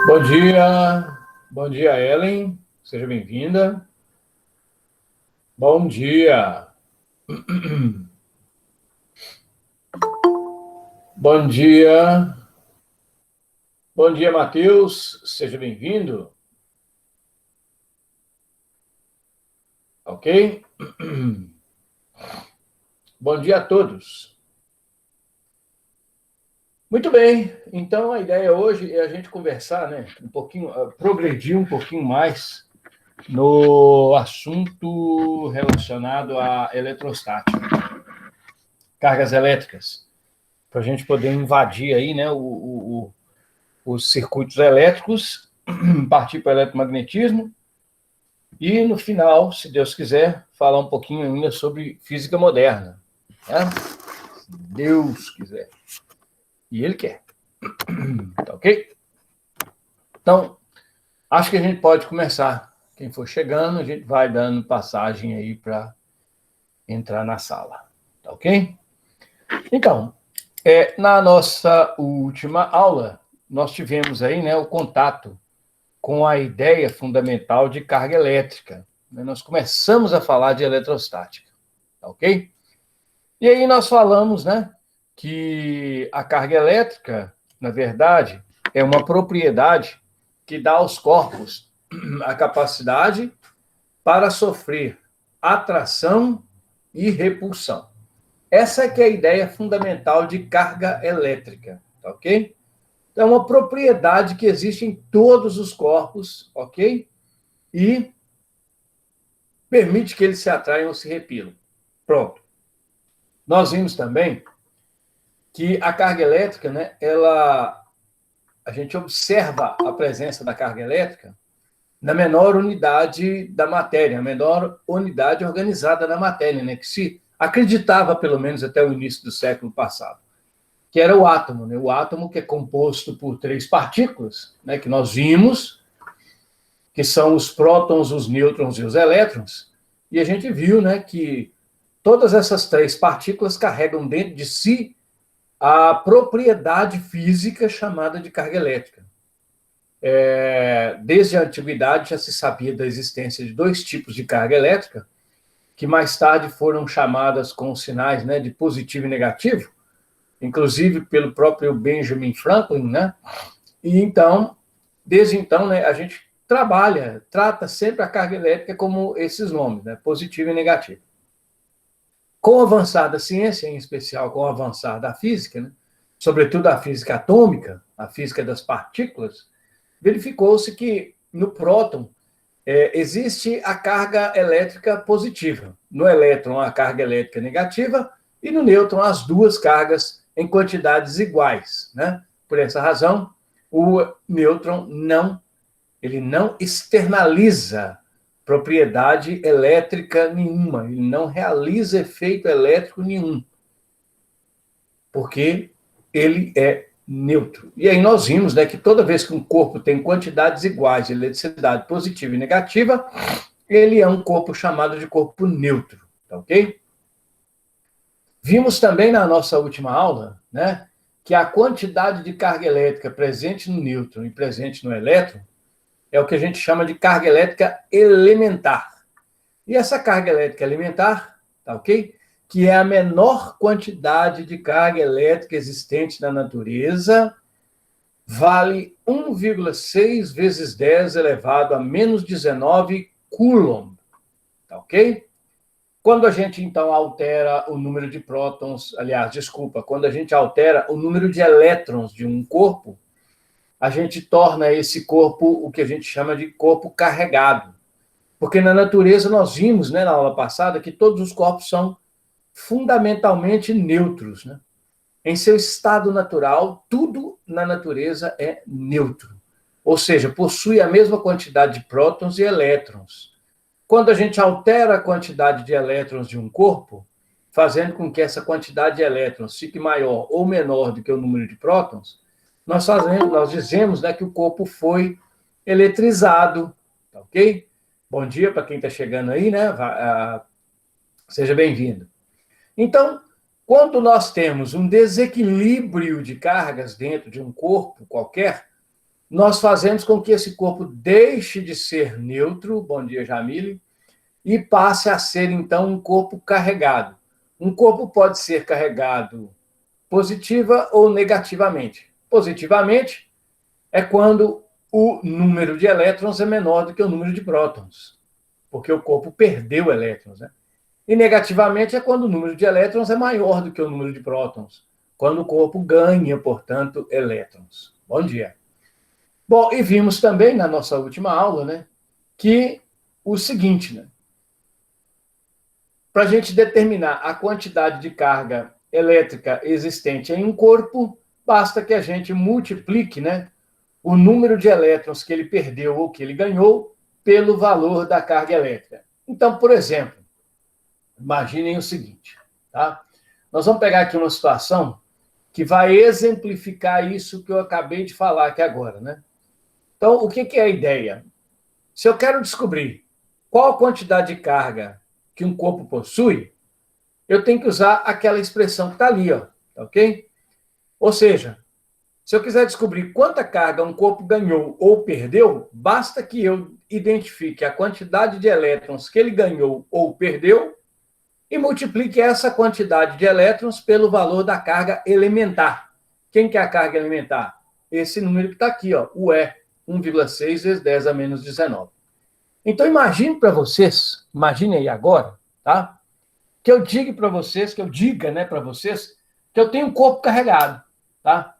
Bom dia, Ellen, seja bem-vinda. Bom dia. Bom dia. Bom dia, Matheus, seja bem-vindo. Ok? Bom dia a todos. Muito bem, então a ideia hoje é a gente conversar, né, um pouquinho, progredir um pouquinho mais no assunto relacionado à eletrostática, cargas elétricas, para a gente poder invadir aí, né, os circuitos elétricos, partir para o eletromagnetismo e, no final, se Deus quiser, falar um pouquinho ainda sobre física moderna, né? Se Deus quiser. E Ele quer. Tá ok? Então, acho que a gente pode começar. Quem for chegando, a gente vai dando passagem aí para entrar na sala. Tá ok? Então, na nossa última aula, nós tivemos aí, né, o contato com a ideia fundamental de carga elétrica. Nós começamos a falar de eletrostática. Tá ok? E aí nós falamos, né, que a carga elétrica, na verdade, é uma propriedade que dá aos corpos a capacidade para sofrer atração e repulsão. Essa é que é a ideia fundamental de carga elétrica, tá ok? Então, é uma propriedade que existe em todos os corpos, ok? E permite que eles se atraiam ou se repilam. Pronto. Nós vimos também que a carga elétrica, né, a gente observa a presença da carga elétrica na menor unidade da matéria, a menor unidade organizada da matéria, né, que se acreditava, pelo menos até o início do século passado, que era o átomo, né, o átomo que é composto por 3 partículas, né, que nós vimos, que são os prótons, os nêutrons e os elétrons, e a gente viu, né, que todas essas 3 partículas carregam dentro de si a propriedade física chamada de carga elétrica. Desde a antiguidade já se sabia da existência de 2 tipos de carga elétrica, que mais tarde foram chamadas com os sinais, né, de positivo e negativo, inclusive pelo próprio Benjamin Franklin, né? E então, desde então, né, a gente trata sempre a carga elétrica como esses nomes, né, positivo e negativo. Com o avançar da ciência, em especial com o avançar da física, né, sobretudo a física atômica, a física das partículas, verificou-se que no próton existe a carga elétrica positiva. No elétron, a carga elétrica negativa, e no nêutron, as 2 cargas em quantidades iguais, né? Por essa razão, o nêutron não externaliza propriedade elétrica nenhuma, ele não realiza efeito elétrico nenhum, porque ele é neutro. E aí nós vimos, né, que toda vez que um corpo tem quantidades iguais de eletricidade positiva e negativa, ele é um corpo chamado de corpo neutro, tá ok? Vimos também na nossa última aula, né, que a quantidade de carga elétrica presente no nêutron e presente no elétron é o que a gente chama de carga elétrica elementar. E essa carga elétrica elementar, tá ok? Que é a menor quantidade de carga elétrica existente na natureza, vale 1,6 vezes 10 elevado a menos 19 coulomb, tá ok? Quando a gente, então, altera o número de prótons, quando a gente altera o número de elétrons de um corpo, a gente torna esse corpo o que a gente chama de corpo carregado. Porque na natureza nós vimos, né, na aula passada, que todos os corpos são fundamentalmente neutros, né? Em seu estado natural, tudo na natureza é neutro. Ou seja, possui a mesma quantidade de prótons e elétrons. Quando a gente altera a quantidade de elétrons de um corpo, fazendo com que essa quantidade de elétrons fique maior ou menor do que o número de prótons, nós dizemos, né, que o corpo foi eletrizado, tá ok? Bom dia para quem está chegando aí, né? Seja bem-vindo. Então, quando nós temos um desequilíbrio de cargas dentro de um corpo qualquer, nós fazemos com que esse corpo deixe de ser neutro, bom dia, Jamile, e passe a ser, então, um corpo carregado. Um corpo pode ser carregado positiva ou negativamente. Positivamente é quando o número de elétrons é menor do que o número de prótons, porque o corpo perdeu elétrons, né? E negativamente é quando o número de elétrons é maior do que o número de prótons, quando o corpo ganha, portanto, elétrons. Bom dia. Bom, e vimos também na nossa última aula, né, que o seguinte, né, para a gente determinar a quantidade de carga elétrica existente em um corpo, basta que a gente multiplique, né, o número de elétrons que ele perdeu ou que ele ganhou pelo valor da carga elétrica. Então, por exemplo, imaginem o seguinte, tá? Nós vamos pegar aqui uma situação que vai exemplificar isso que eu acabei de falar aqui agora, né? Então, o que é a ideia? Se eu quero descobrir qual a quantidade de carga que um corpo possui, eu tenho que usar aquela expressão que está ali, ó, tá ok? Ou seja, se eu quiser descobrir quanta carga um corpo ganhou ou perdeu, basta que eu identifique a quantidade de elétrons que ele ganhou ou perdeu e multiplique essa quantidade de elétrons pelo valor da carga elementar. Quem que é a carga elementar? Esse número que está aqui, ó, o E, 1,6 vezes 10 a menos 19. Então, imagine para vocês, imagine aí agora, tá? Que eu diga para vocês, né, para vocês, que eu tenho um corpo carregado, tá?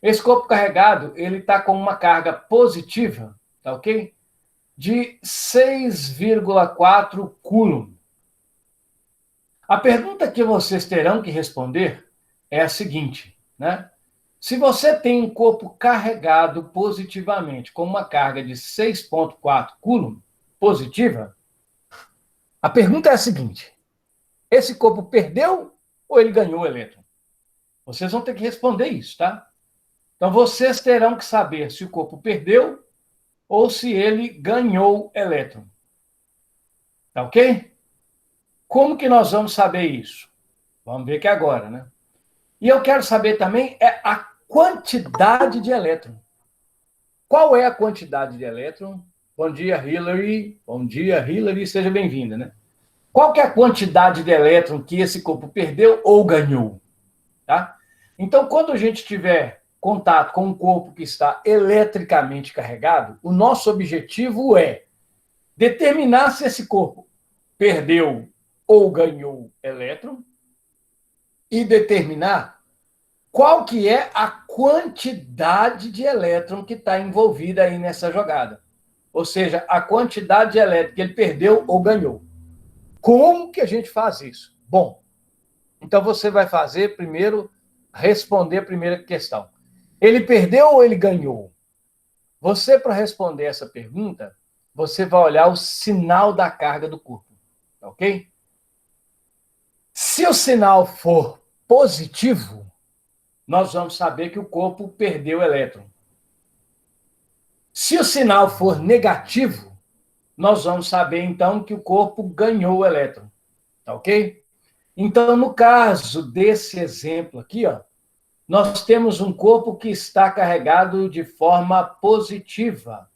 Esse corpo carregado, ele está com uma carga positiva, tá ok? De 6,4 coulomb. A pergunta que vocês terão que responder é a seguinte, né? Se você tem um corpo carregado positivamente com uma carga de 6,4 coulomb positiva, a pergunta é a seguinte: esse corpo perdeu ou ele ganhou o elétron? Vocês vão ter que responder isso, tá? Então, vocês terão que saber se o corpo perdeu ou se ele ganhou elétron. Tá ok? Como que nós vamos saber isso? Vamos ver aqui agora, né? E eu quero saber também a quantidade de elétron. Qual é a quantidade de elétron? Bom dia, Hillary. Bom dia, Hillary. Seja bem-vinda, né? Qual que é a quantidade de elétron que esse corpo perdeu ou ganhou? Tá? Então, quando a gente tiver contato com um corpo que está eletricamente carregado, o nosso objetivo é determinar se esse corpo perdeu ou ganhou elétron e determinar qual que é a quantidade de elétron que está envolvida aí nessa jogada. Ou seja, a quantidade de elétron que ele perdeu ou ganhou. Como que a gente faz isso? Bom, então você vai fazer primeiro, responder a primeira questão. Ele perdeu ou ele ganhou? Você, para responder essa pergunta, você vai olhar o sinal da carga do corpo, ok? Se o sinal for positivo, nós vamos saber que o corpo perdeu elétron. Se o sinal for negativo, nós vamos saber, então, que o corpo ganhou elétron, tá ok? Então, no caso desse exemplo aqui, ó, nós temos um corpo que está carregado de forma positiva.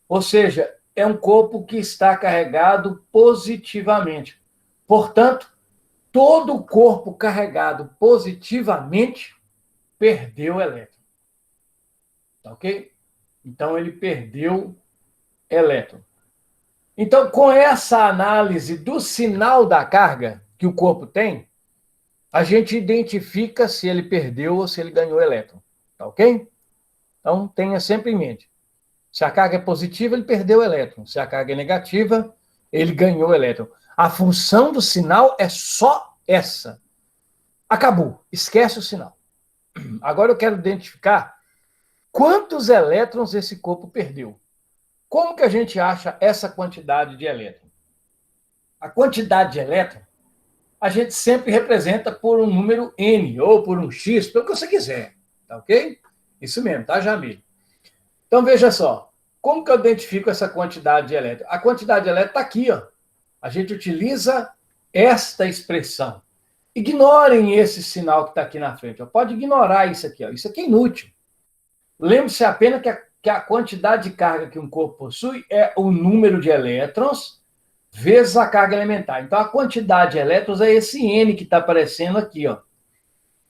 Ou seja, é um corpo que está carregado positivamente. Portanto, todo o corpo carregado positivamente perdeu elétron. Tá ok? Então, ele perdeu elétron. Então, com essa análise do sinal da carga que o corpo tem, a gente identifica se ele perdeu ou se ele ganhou elétron. Tá ok? Então, tenha sempre em mente. Se a carga é positiva, ele perdeu elétron. Se a carga é negativa, ele ganhou elétron. A função do sinal é só essa. Acabou. Esquece o sinal. Agora eu quero identificar quantos elétrons esse corpo perdeu. Como que a gente acha essa quantidade de elétron? A quantidade de elétron a gente sempre representa por um número N, ou por um X, pelo que você quiser. Tá ok? Isso mesmo, tá, Jamil? Então, veja só. Como que eu identifico essa quantidade de elétron? A quantidade de elétron está aqui, ó. A gente utiliza esta expressão. Ignorem esse sinal que está aqui na frente. Ó. Pode ignorar isso aqui. Ó. Isso aqui é inútil. Lembre-se apenas que que a quantidade de carga que um corpo possui é o número de elétrons vezes a carga elementar. Então, a quantidade de elétrons é esse N que está aparecendo aqui, ó.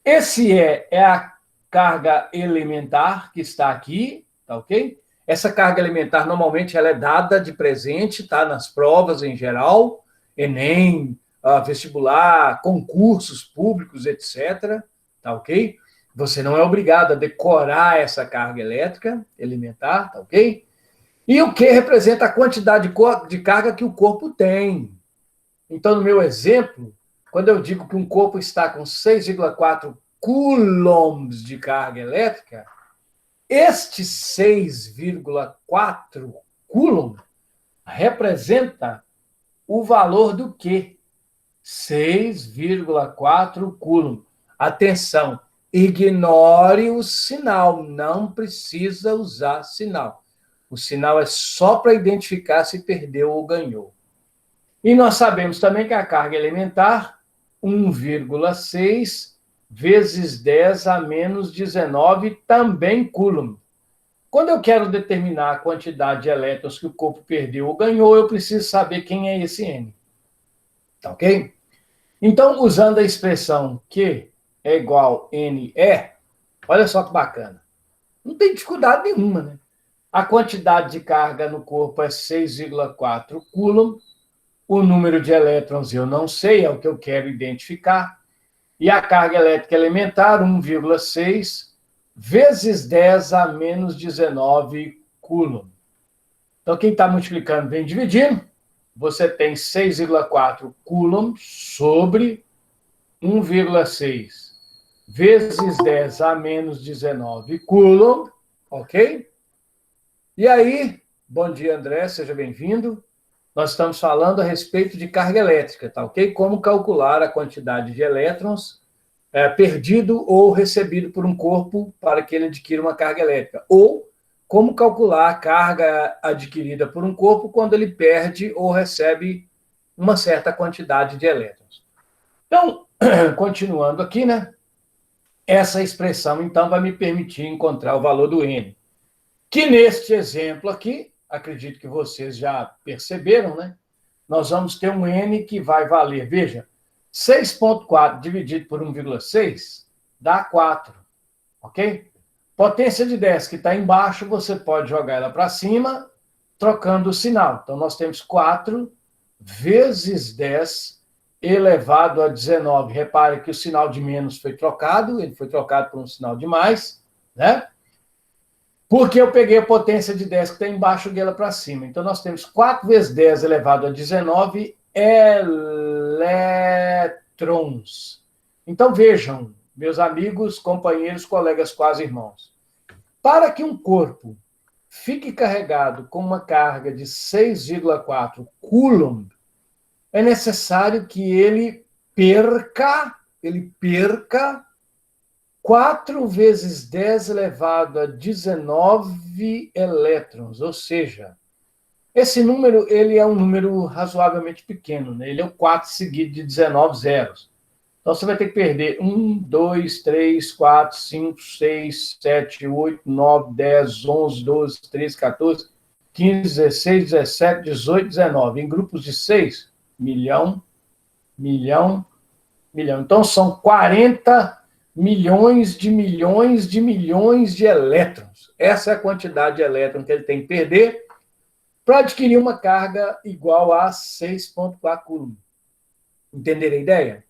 Esse é a carga elementar que está aqui, tá ok? Essa carga elementar, normalmente, ela é dada de presente, tá? Nas provas em geral, Enem, vestibular, concursos públicos, etc., tá ok? Você não é obrigado a decorar essa carga elétrica elementar, tá ok? E o que representa a quantidade de carga que o corpo tem. Então, no meu exemplo, quando eu digo que um corpo está com 6,4 coulombs de carga elétrica, este 6,4 coulomb representa o valor do quê? 6,4 coulomb. Atenção, ignore o sinal, não precisa usar sinal. O sinal é só para identificar se perdeu ou ganhou. E nós sabemos também que a carga elementar, 1,6 vezes 10 a menos 19, também coulomb. Quando eu quero determinar a quantidade de elétrons que o corpo perdeu ou ganhou, eu preciso saber quem é esse N. Tá ok? Então, usando a expressão Q é igual NE, olha só que bacana. Não tem dificuldade nenhuma, né? A quantidade de carga no corpo é 6,4 coulomb. O número de elétrons eu não sei, é o que eu quero identificar. E a carga elétrica elementar, 1,6 vezes 10 a menos 19 coulomb. Então, quem está multiplicando vem dividindo. Você tem 6,4 coulomb sobre 1,6 vezes 10 a menos 19 coulomb, ok? E aí, bom dia, André, seja bem-vindo. Nós estamos falando a respeito de carga elétrica, tá ok? Como calcular a quantidade de elétrons perdido ou recebido por um corpo para que ele adquira uma carga elétrica. Ou como calcular a carga adquirida por um corpo quando ele perde ou recebe uma certa quantidade de elétrons. Então, continuando aqui, né? Essa expressão, então, vai me permitir encontrar o valor do N. Que neste exemplo aqui, acredito que vocês já perceberam, né? Nós vamos ter um N que vai valer, veja, 6,4 dividido por 1,6 dá 4, ok? Potência de 10 que está embaixo, você pode jogar ela para cima, trocando o sinal. Então, nós temos 4 vezes 10 elevado a 19. Repare que o sinal de menos foi trocado, ele foi trocado por um sinal de mais, né? Porque eu peguei a potência de 10 que está embaixo e joguei ela para cima. Então, nós temos 4 vezes 10 elevado a 19 elétrons. Então, vejam, meus amigos, companheiros, colegas, quase irmãos. Para que um corpo fique carregado com uma carga de 6,4 coulomb, é necessário que ele perca 4 vezes 10 elevado a 19 elétrons, ou seja, esse número ele é um número razoavelmente pequeno, né? Ele é o 4 seguido de 19 zeros. Então, você vai ter que perder 1, 2, 3, 4, 5, 6, 7, 8, 9, 10, 11, 12, 13, 14, 15, 16, 17, 18, 19. Em grupos de 6, milhão. Então, são 40 milhões de elétrons. Essa é a quantidade de elétrons que ele tem que perder para adquirir uma carga igual a 6,4 coulomb. Entenderam a ideia?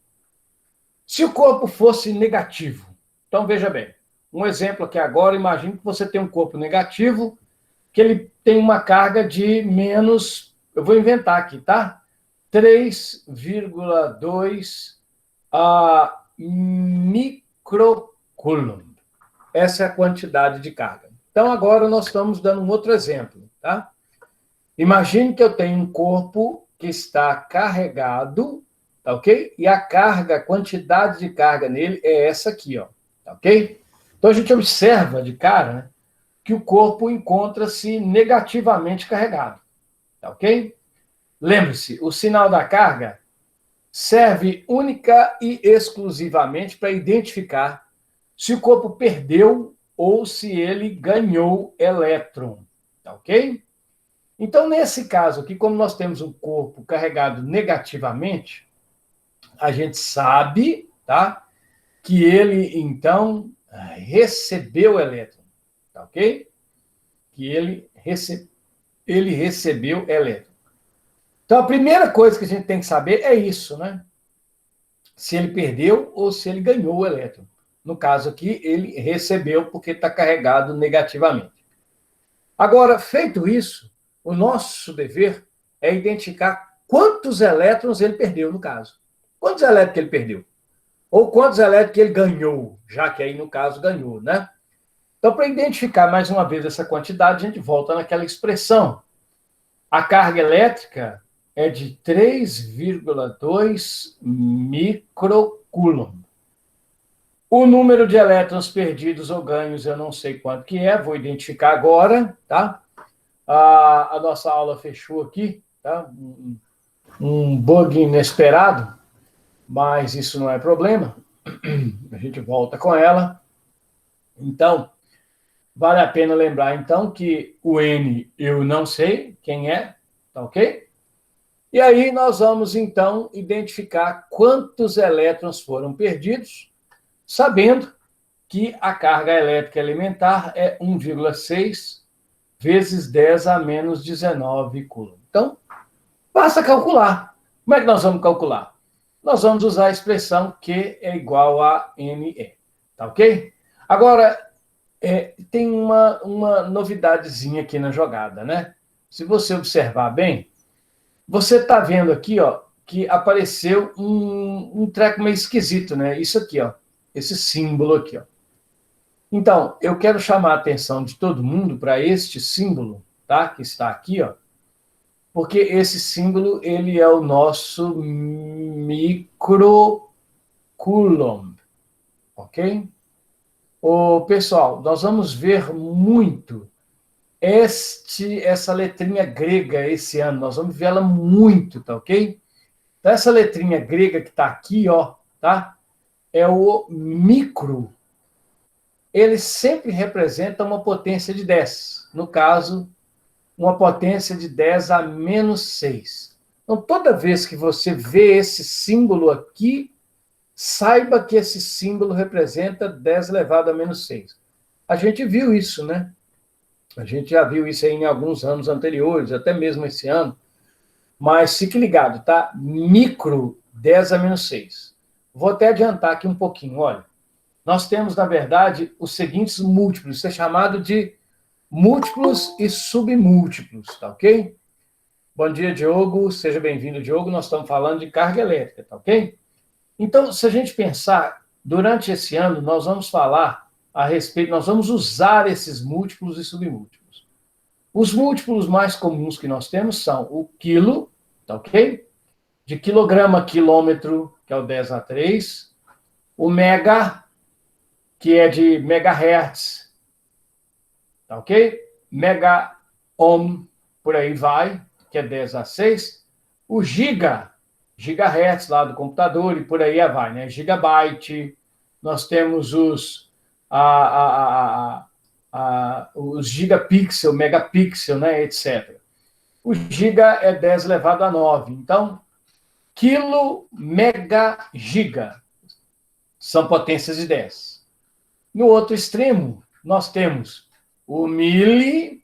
Se o corpo fosse negativo, então veja bem, um exemplo aqui agora, imagine que você tem um corpo negativo, que ele tem uma carga de menos, eu vou inventar aqui, tá? 3,2 microcoulomb. Essa é a quantidade de carga. Então, agora nós estamos dando um outro exemplo, tá? Imagine que eu tenho um corpo que está carregado, tá ok? E a carga, a quantidade de carga nele é essa aqui, ó, tá ok? Então, a gente observa de cara, né, que o corpo encontra-se negativamente carregado, tá ok? Lembre-se, o sinal da carga serve única e exclusivamente para identificar se o corpo perdeu ou se ele ganhou elétron, tá ok? Então, nesse caso aqui, como nós temos um corpo carregado negativamente, a gente sabe, tá, que ele, então, recebeu elétron, tá ok? Que ele recebeu elétron. Então, a primeira coisa que a gente tem que saber é isso, né? Se ele perdeu ou se ele ganhou o elétron. No caso aqui, ele recebeu porque está carregado negativamente. Agora, feito isso, o nosso dever é identificar quantos elétrons ele perdeu, no caso. Quantos elétrons que ele perdeu? Ou quantos elétrons que ele ganhou, já que aí, no caso, ganhou, né? Então, para identificar mais uma vez essa quantidade, a gente volta naquela expressão. A carga elétrica é de 3,2 microcoulomb. O número de elétrons perdidos ou ganhos, eu não sei quanto que é, vou identificar agora, tá? A nossa aula fechou aqui, tá? Um bug inesperado, mas isso não é problema. A gente volta com ela. Então, vale a pena lembrar, então, que o N eu não sei quem é, tá ok? E aí nós vamos, então, identificar quantos elétrons foram perdidos, sabendo que a carga elétrica elementar é 1,6 vezes 10 a menos 19 coulomb. Então, basta calcular. Como é que nós vamos calcular? Nós vamos usar a expressão Q é igual a ME. Tá ok? Agora, tem uma novidadezinha aqui na jogada, né? Se você observar bem, você está vendo aqui, ó, que apareceu um treco meio esquisito, né? Isso aqui, ó. Esse símbolo aqui, ó. Então, eu quero chamar a atenção de todo mundo para este símbolo, tá? Que está aqui, ó. Porque esse símbolo, ele é o nosso microcoulomb, ok? Pessoal, nós vamos ver muito essa letrinha grega esse ano, nós vamos ver ela muito, tá ok? Então, essa letrinha grega que está aqui, ó, tá? É o micro. Ele sempre representa uma potência de 10. No caso, uma potência de 10 a menos 6. Então, toda vez que você vê esse símbolo aqui, saiba que esse símbolo representa 10 elevado a menos 6. A gente viu isso, né? A gente já viu isso aí em alguns anos anteriores, até mesmo esse ano. Mas fique ligado, tá? Micro 10 a menos 6. Vou até adiantar aqui um pouquinho, olha. Nós temos, na verdade, os seguintes múltiplos. Isso é chamado de múltiplos e submúltiplos, tá ok? Bom dia, Diogo. Seja bem-vindo, Diogo. Nós estamos falando de carga elétrica, tá ok? Então, se a gente pensar, durante esse ano, nós vamos falar a respeito, nós vamos usar esses múltiplos e submúltiplos. Os múltiplos mais comuns que nós temos são o quilo, tá ok? De quilograma a quilômetro, que é o 10 a 3. O mega, que é de megahertz, tá ok? Mega ohm, por aí vai, que é 10 a 6. O gigahertz lá do computador e por aí vai, né? Gigabyte. Nós temos os gigapixel, megapixel, né? Etc. O giga é 10 elevado a 9. Então, quilo, mega, giga são potências de 10. No outro extremo, nós temos o mili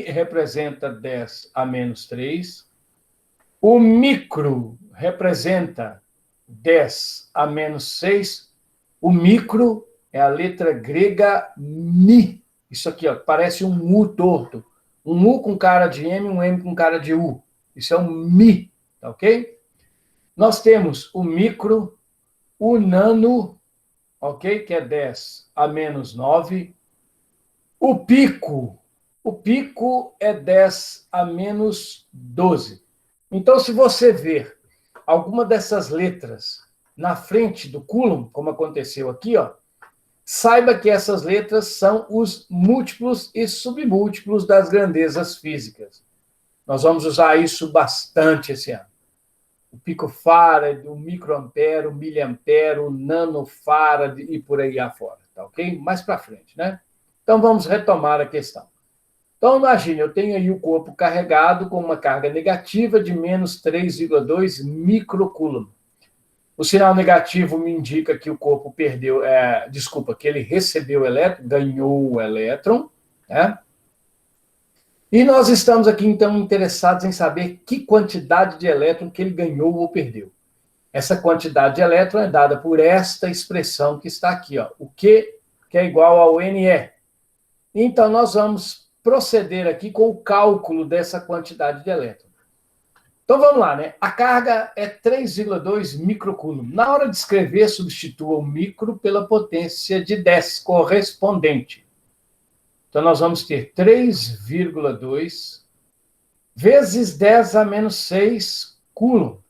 representa 10 a menos 3. O micro representa 10 a menos 6. O micro é a letra grega mi. Isso aqui, ó, parece um U torto. Um U com cara de M, um M com cara de U. Isso é um mi, tá ok? Nós temos o micro, o nano, ok? Que é 10 a menos 9. O pico é 10 a menos 12. Então, se você ver alguma dessas letras na frente do coulomb, como aconteceu aqui, ó, saiba que essas letras são os múltiplos e submúltiplos das grandezas físicas. Nós vamos usar isso bastante esse ano. O picofarad, o microampere, o miliampere, o nanofarad e por aí afora. tá ok? Mais para frente, né? Então, vamos retomar a questão. Então, imagine, eu tenho aí o corpo carregado com uma carga negativa de menos 3,2 microcoulomb. O sinal negativo me indica que o corpo perdeu, que ele recebeu o elétron, ganhou o elétron, né? E nós estamos aqui, então, interessados em saber que quantidade de elétron que ele ganhou ou perdeu. Essa quantidade de elétron é dada por esta expressão que está aqui, ó, o Q, que é igual ao NE. Então, nós vamos proceder aqui com o cálculo dessa quantidade de elétron. Então, vamos lá, né? A carga é 3,2 microcoulomb. Na hora de escrever, substitua o micro pela potência de 10 correspondente. Então, nós vamos ter 3,2 vezes 10 a menos 6 coulomb.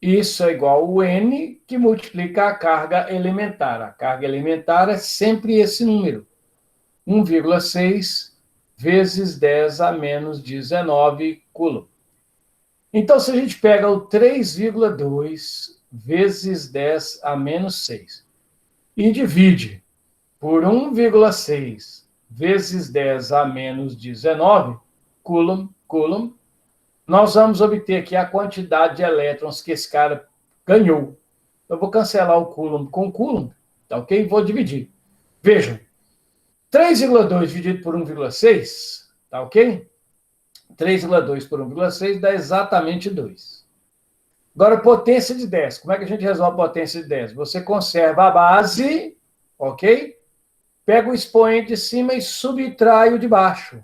Isso é igual ao N, que multiplica a carga elementar. A carga elementar é sempre esse número. 1,6 vezes 10 a menos 19 coulomb. Então, se a gente pega o 3,2 vezes 10 a menos 6 e divide por 1,6 vezes 10 a menos 19 coulomb, nós vamos obter aqui a quantidade de elétrons que esse cara ganhou. Eu vou cancelar o coulomb com coulomb, tá ok? Vou dividir. Vejam, 3,2 dividido por 1,6, tá ok? 3,2 por 1,6 dá exatamente 2. Agora, potência de 10. Como é que a gente resolve a potência de 10? Você conserva a base, ok? Pega o expoente de cima e subtrai o de baixo.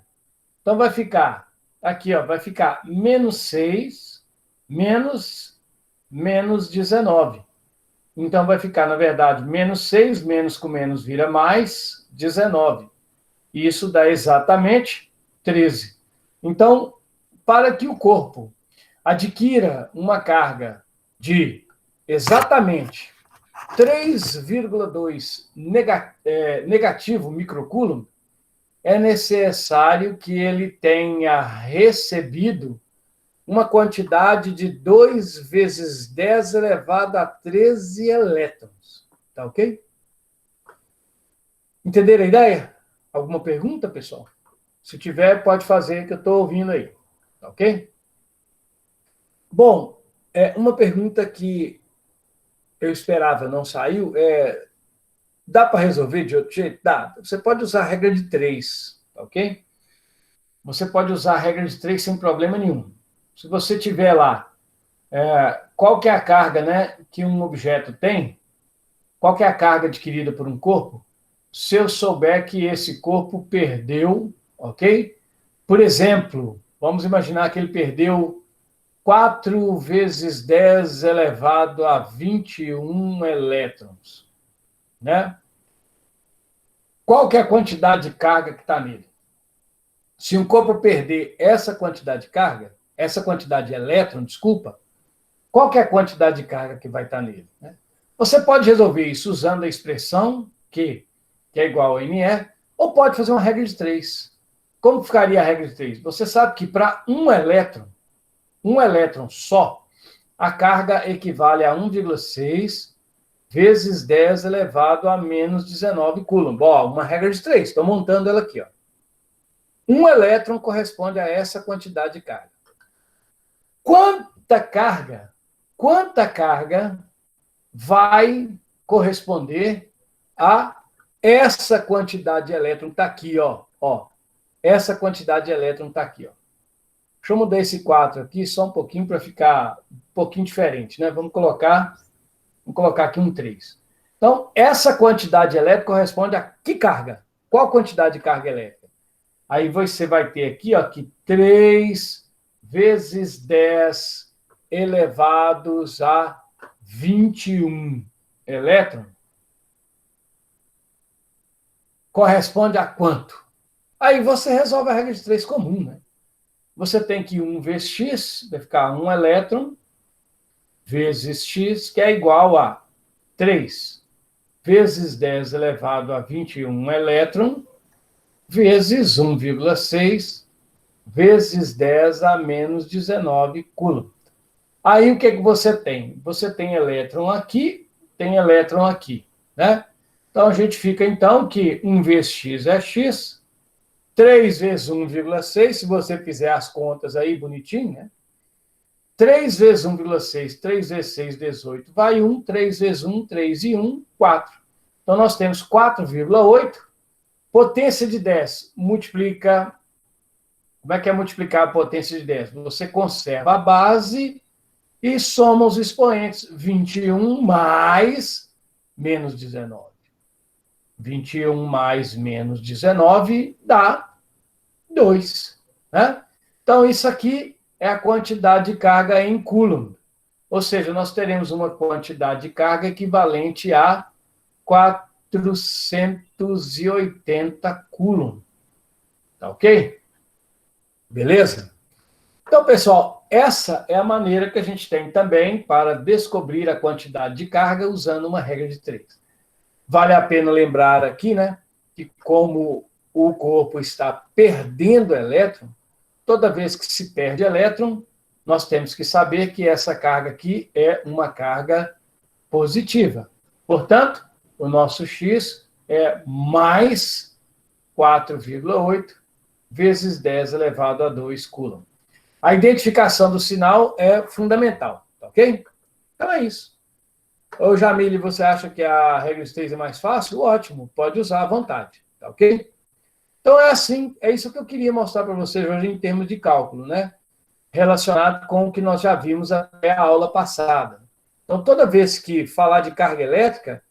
Então, vai ficar, aqui, ó, vai ficar menos 6, menos 19. Então, vai ficar, na verdade, menos 6, menos com menos vira mais 19. Isso dá exatamente 13. Então, para que o corpo adquira uma carga de exatamente 3,2 negativo microcoulomb, é necessário que ele tenha recebido uma quantidade de 2 vezes 10 elevado a 13 elétrons. Tá ok? Entenderam a ideia? Alguma pergunta, pessoal? Se tiver, pode fazer, que eu estou ouvindo aí. Tá ok? Bom, uma pergunta que eu esperava não saiu dá para resolver de outro jeito? Dá. Você pode usar a regra de 3, tá ok? Você pode usar a regra de 3 sem problema nenhum. Se você tiver lá, qual que é a carga, né, que um objeto tem, qual que é a carga adquirida por um corpo, se eu souber que esse corpo perdeu, ok? Por exemplo, vamos imaginar que ele perdeu 4 vezes 10 elevado a 21 elétrons, né? Qual que é a quantidade de carga que está nele? Se um corpo perder essa quantidade de carga, essa quantidade de elétron, desculpa, qual que é a quantidade de carga que vai estar nele? Né? Você pode resolver isso usando a expressão Q, que é igual a NE, ou pode fazer uma regra de 3. Como ficaria a regra de 3? Você sabe que para um elétron só, a carga equivale a 1,6 vezes 10 elevado a menos 19 coulomb. Ó, uma regra de 3, estou montando ela aqui. Ó. Um elétron corresponde a essa quantidade de carga. Quanta carga vai corresponder a essa quantidade de elétron que está aqui, ó. Essa quantidade de elétron está aqui, ó. Deixa eu mudar esse 4 aqui só um pouquinho para ficar um pouquinho diferente, né? Vamos colocar aqui um 3. Então, essa quantidade elétrica corresponde a que carga? Qual quantidade de carga elétrica? Aí você vai ter aqui, ó, que 3 vezes 10 elevados a 21 elétron corresponde a quanto? Aí você resolve a regra de 3 comum, né? Você tem que 1 vezes x, vai ficar 1 elétron, vezes x, que é igual a 3 vezes 10 elevado a 21 elétron, vezes 1,6 vezes 10 a menos 19 coulomb. Aí o que você tem? Você tem elétron aqui, né? Então, a gente fica, então, que 1 vezes x é x, 3 vezes 1,6, se você fizer as contas aí bonitinho, né? 3 vezes 1,6, 3 vezes 6, 18, vai 1, 3 vezes 1, 3 e 1, 4. Então, nós temos 4,8. Potência de 10 multiplica... Como é que é multiplicar a potência de 10? Você conserva a base e soma os expoentes. 21 mais menos 19. 21 mais menos 19 dá 2. Né? Então, isso aqui é a quantidade de carga em Coulomb. Ou seja, nós teremos uma quantidade de carga equivalente a 480 Coulomb. Tá ok? Beleza? Então, pessoal, essa é a maneira que a gente tem também para descobrir a quantidade de carga usando uma regra de 3. Vale a pena lembrar aqui, né, que como o corpo está perdendo elétron, toda vez que se perde elétron, nós temos que saber que essa carga aqui é uma carga positiva. Portanto, o nosso X é mais 4,8 vezes 10 elevado a 2 Coulomb. A identificação do sinal é fundamental, tá ok? Então é isso. Ô, Jamile, você acha que a regra de 3 é mais fácil? Ótimo, pode usar à vontade, tá ok? Então é assim, é isso que eu queria mostrar para vocês hoje em termos de cálculo, né? Relacionado com o que nós já vimos até a aula passada. Então, toda vez que falar de carga elétrica,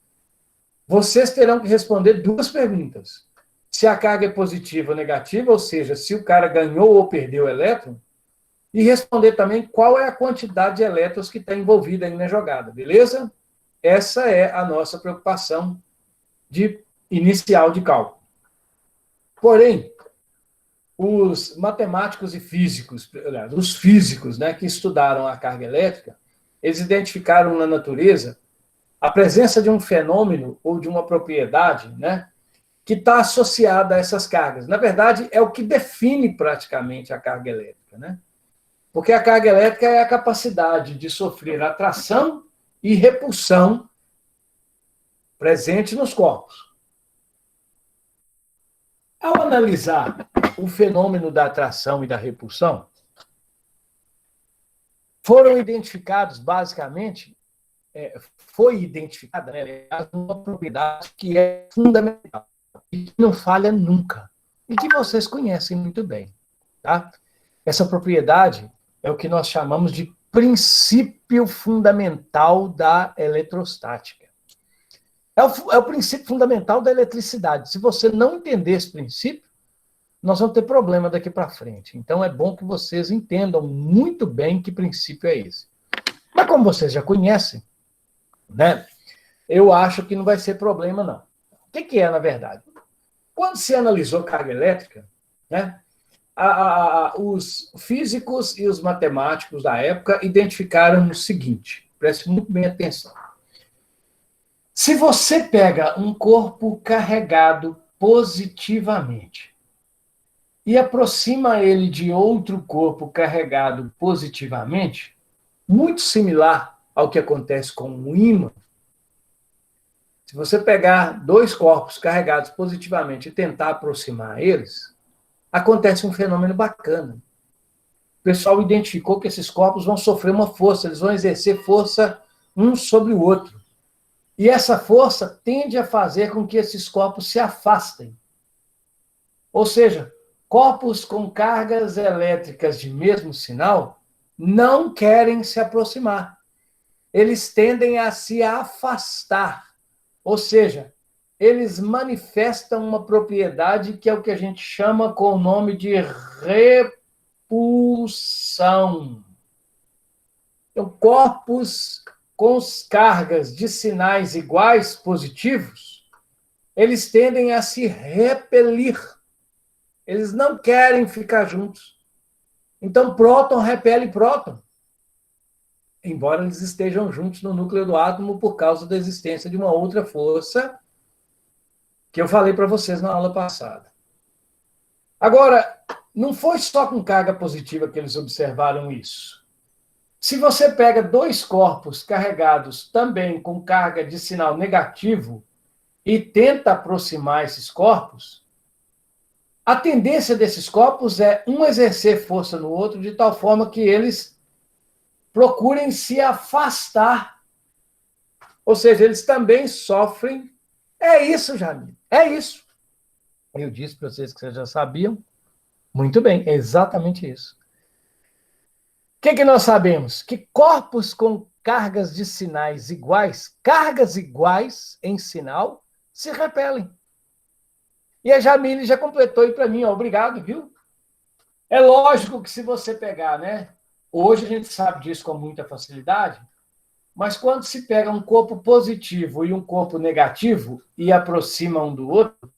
vocês terão que responder 2 perguntas. Se a carga é positiva ou negativa, ou seja, se o cara ganhou ou perdeu elétron, e responder também qual é a quantidade de elétrons que está envolvida aí na jogada, beleza? Essa é a nossa preocupação inicial de cálculo. Porém, os matemáticos e físicos, os físicos, né, que estudaram a carga elétrica, eles identificaram na natureza a presença de um fenômeno ou de uma propriedade, né, que está associada a essas cargas. Na verdade, é o que define praticamente a carga elétrica, né? Porque a carga elétrica é a capacidade de sofrer atração e repulsão presente nos corpos. Ao analisar o fenômeno da atração e da repulsão, foram identificados, basicamente, foi identificada, né, uma propriedade que é fundamental e que não falha nunca, e que vocês conhecem muito bem. Tá? Essa propriedade é o que nós chamamos de princípio fundamental da eletrostática. É o princípio fundamental da eletricidade. Se você não entender esse princípio, nós vamos ter problema daqui para frente. Então, é bom que vocês entendam muito bem que princípio é esse. Mas, como vocês já conhecem, né, eu acho que não vai ser problema, não. O que é, na verdade? Quando se analisou carga elétrica, né, os físicos e os matemáticos da época identificaram o seguinte, preste muito bem atenção. Se você pega um corpo carregado positivamente e aproxima ele de outro corpo carregado positivamente, muito similar ao que acontece com um ímã, se você pegar 2 corpos carregados positivamente e tentar aproximar eles, acontece um fenômeno bacana. O pessoal identificou que esses corpos vão sofrer uma força, eles vão exercer força um sobre o outro. E essa força tende a fazer com que esses corpos se afastem. Ou seja, corpos com cargas elétricas de mesmo sinal não querem se aproximar. Eles tendem a se afastar. Ou seja, eles manifestam uma propriedade que é o que a gente chama com o nome de repulsão. Então, corpos com cargas de sinais iguais, positivos, eles tendem a se repelir. Eles não querem ficar juntos. Então, próton repele próton. Embora eles estejam juntos no núcleo do átomo por causa da existência de uma outra força que eu falei para vocês na aula passada. Agora, não foi só com carga positiva que eles observaram isso. Se você pega 2 corpos carregados também com carga de sinal negativo e tenta aproximar esses corpos, a tendência desses corpos é um exercer força no outro de tal forma que eles procurem se afastar. Ou seja, eles também sofrem. É isso, Jamil. É isso. Eu disse para vocês que vocês já sabiam. Muito bem, é exatamente isso. O que nós sabemos? Que corpos com cargas de sinais iguais, cargas iguais em sinal, se repelem. E a Jamile já completou aí para mim, ó, obrigado, viu? É lógico que se você pegar, né? Hoje a gente sabe disso com muita facilidade, mas quando se pega um corpo positivo e um corpo negativo e aproxima um do outro,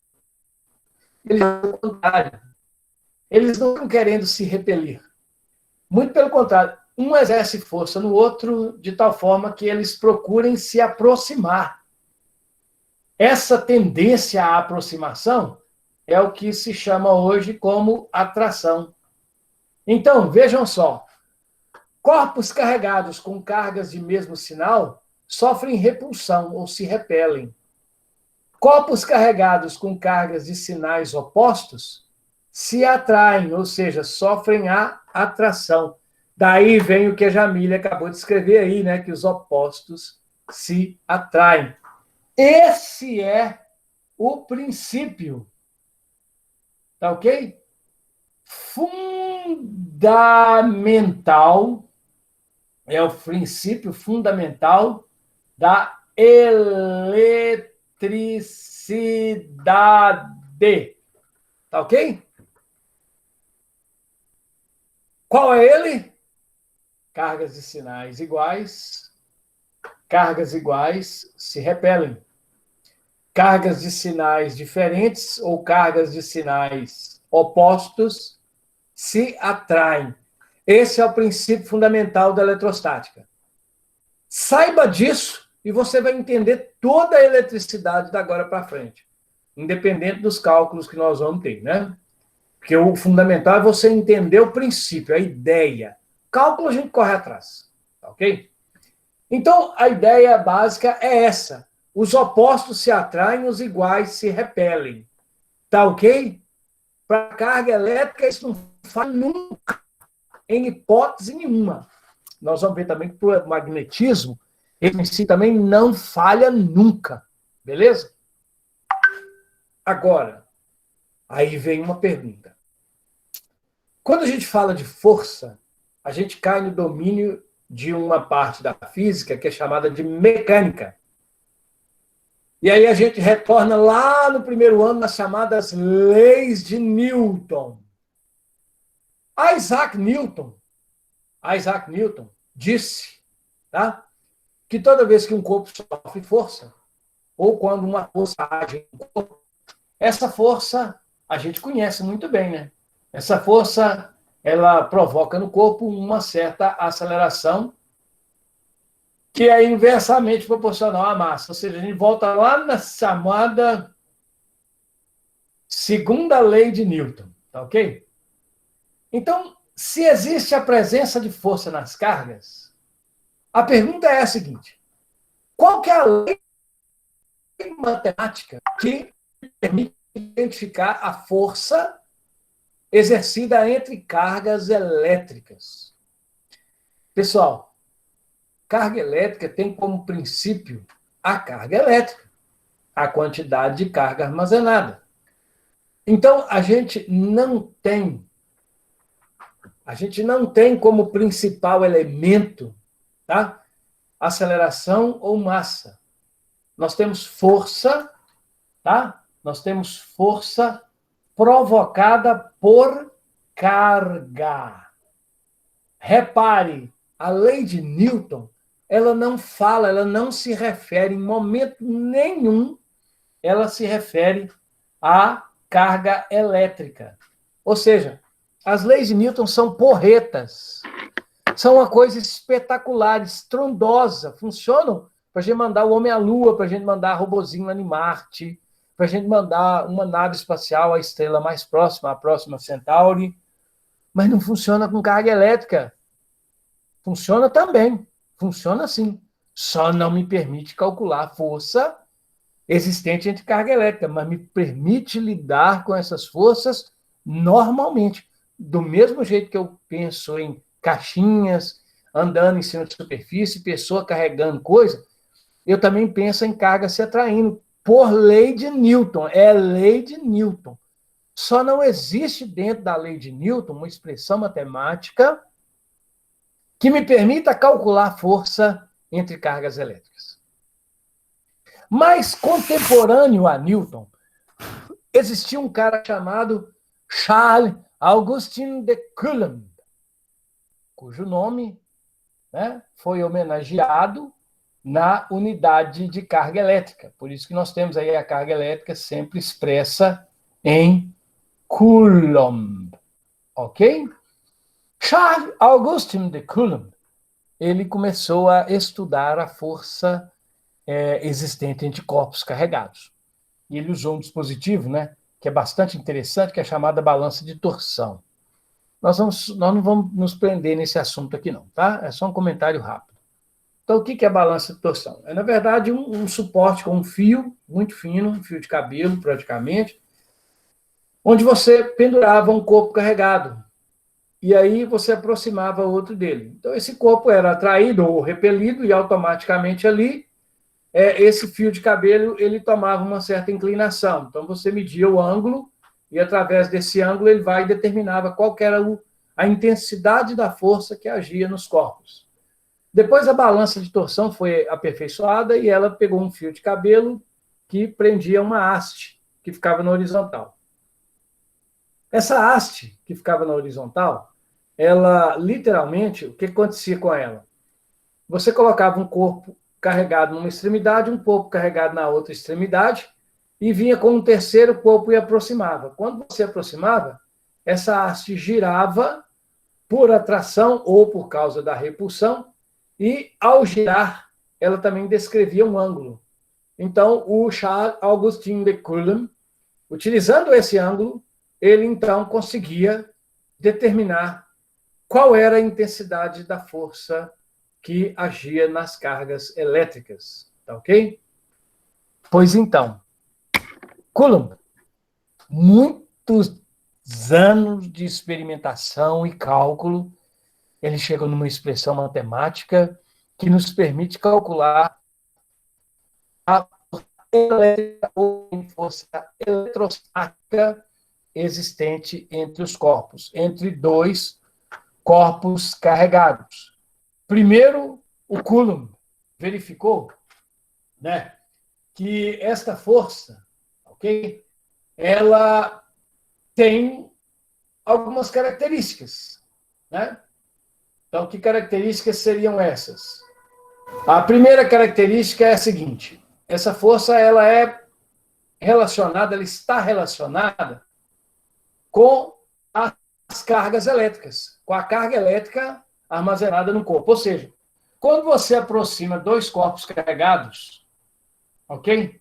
eles são o contrário. Eles não estão querendo se repelir. Muito pelo contrário, um exerce força no outro de tal forma que eles procurem se aproximar. Essa tendência à aproximação é o que se chama hoje como atração. Então, vejam só, corpos carregados com cargas de mesmo sinal sofrem repulsão ou se repelem. Corpos carregados com cargas de sinais opostos se atraem, ou seja, sofrem a atração. Daí vem o que a Jamília acabou de escrever aí, né? Que os opostos se atraem. Esse é o princípio, tá ok? Fundamental, é o princípio fundamental da eletricidade. Tá ok? Qual é ele? Cargas de sinais iguais se repelem. Cargas de sinais diferentes ou cargas de sinais opostos se atraem. Esse é o princípio fundamental da eletrostática. Saiba disso e você vai entender toda a eletricidade da agora para frente, independente dos cálculos que nós vamos ter, né? Porque o fundamental é você entender o princípio, a ideia. Cálculo a gente corre atrás, ok? Então, a ideia básica é essa. Os opostos se atraem, os iguais se repelem. Tá ok? Para carga elétrica, isso não faz nunca, em hipótese nenhuma. Nós vamos ver também que para o magnetismo, ele em si também não falha nunca. Beleza? Agora, aí vem uma pergunta. Quando a gente fala de força, a gente cai no domínio de uma parte da física que é chamada de mecânica. E aí a gente retorna lá no primeiro ano nas chamadas leis de Newton. Isaac Newton disse, tá, que toda vez que um corpo sofre força, ou quando uma força age em um corpo, essa força a gente conhece muito bem, né? Essa força, ela provoca no corpo uma certa aceleração que é inversamente proporcional à massa. Ou seja, a gente volta lá na chamada segunda lei de Newton, tá ok? Então, se existe a presença de força nas cargas, a pergunta é a seguinte: qual que é a lei matemática que permite identificar a força exercida entre cargas elétricas? Pessoal, carga elétrica tem como princípio a carga elétrica, a quantidade de carga armazenada. Então, a gente não tem como principal elemento, tá, aceleração ou massa. Nós temos força, tá? Nós temos força provocada por carga. Repare, a lei de Newton, ela não se refere em momento nenhum, ela se refere à carga elétrica. Ou seja, as leis de Newton são porretas. São uma coisa espetacular, estrondosa. Funcionam para a gente mandar o homem à Lua, para a gente mandar robozinho lá em Marte, para a gente mandar uma nave espacial à estrela mais próxima, a próxima Centauri. Mas não funciona com carga elétrica. Funciona também. Funciona sim. Só não me permite calcular a força existente entre carga elétrica, mas me permite lidar com essas forças normalmente. Do mesmo jeito que eu penso em caixinhas, andando em cima de superfície, pessoa carregando coisa, eu também penso em carga se atraindo, por lei de Newton. É lei de Newton. Só não existe dentro da lei de Newton uma expressão matemática que me permita calcular a força entre cargas elétricas. Mas contemporâneo a Newton, existia um cara chamado Charles Augustin de Coulomb, cujo nome, né, foi homenageado na unidade de carga elétrica. Por isso que nós temos aí a carga elétrica sempre expressa em Coulomb, ok? Charles Augustin de Coulomb, ele começou a estudar a força existente entre corpos carregados. E ele usou um dispositivo, né, que é bastante interessante, que é chamada balança de torção. Nós não vamos nos prender nesse assunto aqui, não, tá? É só um comentário rápido. Então, o que é a balança de torção? É, na verdade, um suporte com um fio muito fino, um fio de cabelo, praticamente, onde você pendurava um corpo carregado. E aí você aproximava outro dele. Então, esse corpo era atraído ou repelido, e automaticamente ali, esse fio de cabelo ele tomava uma certa inclinação. Então, você media o ângulo, e através desse ângulo ele vai e determinava qual que era a intensidade da força que agia nos corpos. Depois a balança de torção foi aperfeiçoada e ela pegou um fio de cabelo que prendia uma haste que ficava na horizontal. Essa haste que ficava na horizontal, ela literalmente, o que acontecia com ela? Você colocava um corpo carregado numa extremidade, um corpo carregado na outra extremidade, e vinha com um terceiro corpo e aproximava. Quando você aproximava, essa haste girava por atração ou por causa da repulsão, e, ao girar, ela também descrevia um ângulo. Então, o Charles Augustin de Coulomb, utilizando esse ângulo, ele, então, conseguia determinar qual era a intensidade da força que agia nas cargas elétricas. Tá ok? Pois então, Coulomb, muitos anos de experimentação e cálculo, ele chega numa expressão matemática que nos permite calcular a força eletrostática existente entre os corpos, entre dois corpos carregados. Primeiro, o Coulomb verificou, né, que esta força, ok, ela tem algumas características, né? Então, que características seriam essas? A primeira característica é a seguinte: essa força ela está relacionada com as cargas elétricas, com a carga elétrica armazenada no corpo. Ou seja, quando você aproxima dois corpos carregados, ok?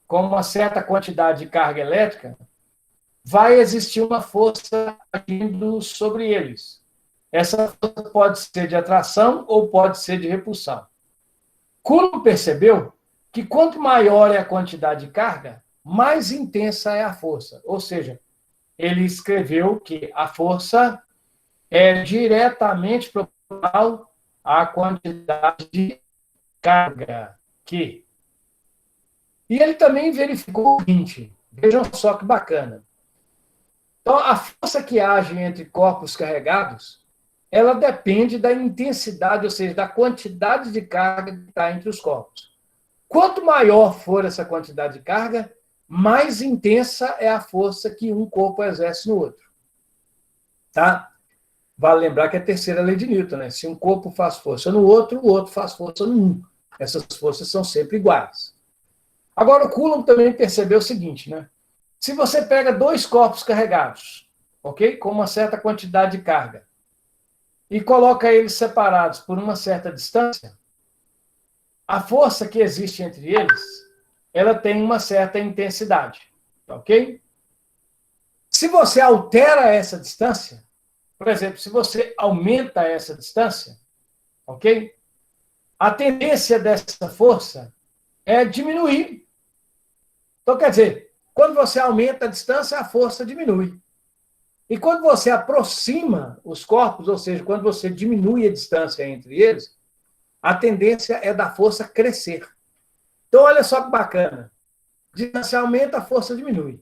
Com uma certa quantidade de carga elétrica, vai existir uma força agindo sobre eles. Essa força pode ser de atração ou pode ser de repulsão. Coulomb percebeu que quanto maior é a quantidade de carga, mais intensa é a força. Ou seja, ele escreveu que a força é diretamente proporcional à quantidade de carga que. E ele também verificou o seguinte, vejam só que bacana. Então, a força que age entre corpos carregados, ela depende da intensidade, ou seja, da quantidade de carga que está entre os corpos. Quanto maior for essa quantidade de carga, mais intensa é a força que um corpo exerce no outro. Tá? Vale lembrar que é a terceira lei de Newton, né? Se um corpo faz força no outro, o outro faz força no um. Essas forças são sempre iguais. Agora, o Coulomb também percebeu o seguinte, né? Se você pega dois corpos carregados, ok? Com uma certa quantidade de carga, e coloca eles separados por uma certa distância, a força que existe entre eles, ela tem uma certa intensidade, ok? Se você altera essa distância, por exemplo, se você aumenta essa distância, ok? A tendência dessa força é diminuir, Então, quer dizer, quando você aumenta a distância, a força diminui. E quando você aproxima os corpos, ou seja, quando você diminui a distância entre eles, a tendência é da força crescer. Então, olha só que bacana. Distância aumenta, a força diminui.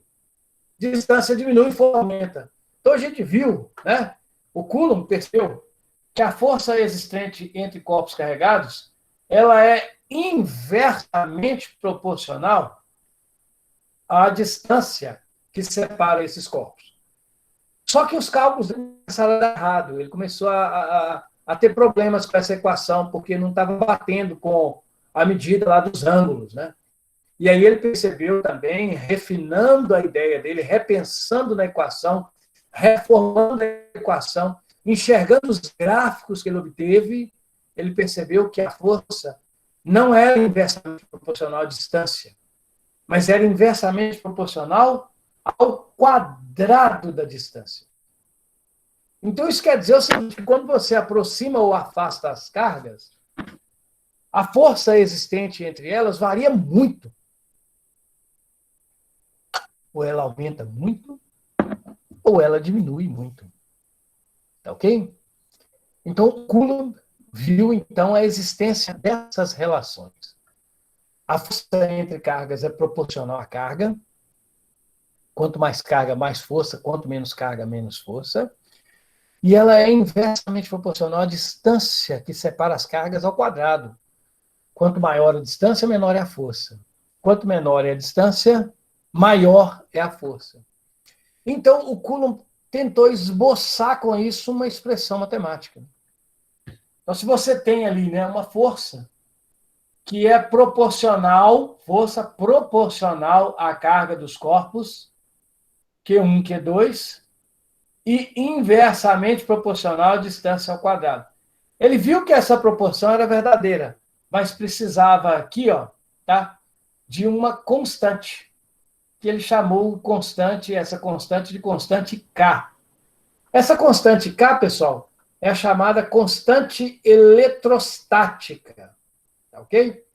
Distância diminui, força aumenta. Então, a gente viu, né? O Coulomb percebeu que a força existente entre corpos carregados, ela é inversamente proporcional à distância que separa esses corpos. Só que os cálculos começaram a dar errado. Ele começou a ter problemas com essa equação, porque não estava batendo com a medida lá dos ângulos, né? E aí ele percebeu também, refinando a ideia dele, repensando na equação, reformando a equação, enxergando os gráficos que ele obteve, ele percebeu que a força não era inversamente proporcional à distância, mas era inversamente proporcional ao quadrado da distância. Então, isso quer dizer o seguinte, que quando você aproxima ou afasta as cargas, a força existente entre elas varia muito. Ou ela aumenta muito, ou ela diminui muito. Tá ok? Então, Coulomb viu, então, a existência dessas relações. A força entre cargas é proporcional à carga. Quanto mais carga, mais força. Quanto menos carga, menos força. E ela é inversamente proporcional à distância que separa as cargas ao quadrado. Quanto maior a distância, menor é a força. Quanto menor é a distância, maior é a força. Então, o Coulomb tentou esboçar com isso uma expressão matemática. Então, se você tem ali, né, uma força que é proporcional, força proporcional à carga dos corpos, Q1, Q2, e inversamente proporcional à distância ao quadrado. Ele viu que essa proporção era verdadeira, mas precisava aqui, ó, tá, de uma constante, que ele chamou constante, essa constante de constante K. Essa constante K, pessoal, é a chamada constante eletrostática. Tá ok?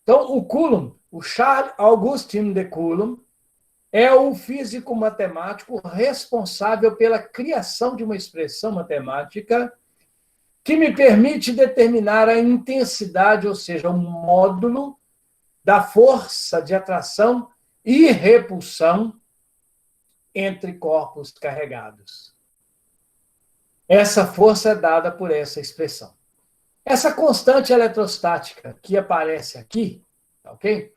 Então, o Coulomb, o Charles Augustin de Coulomb, é o físico matemático responsável pela criação de uma expressão matemática que me permite determinar a intensidade, ou seja, o módulo da força de atração e repulsão entre corpos carregados. Essa força é dada por essa expressão. Essa constante eletrostática que aparece aqui, tá ok?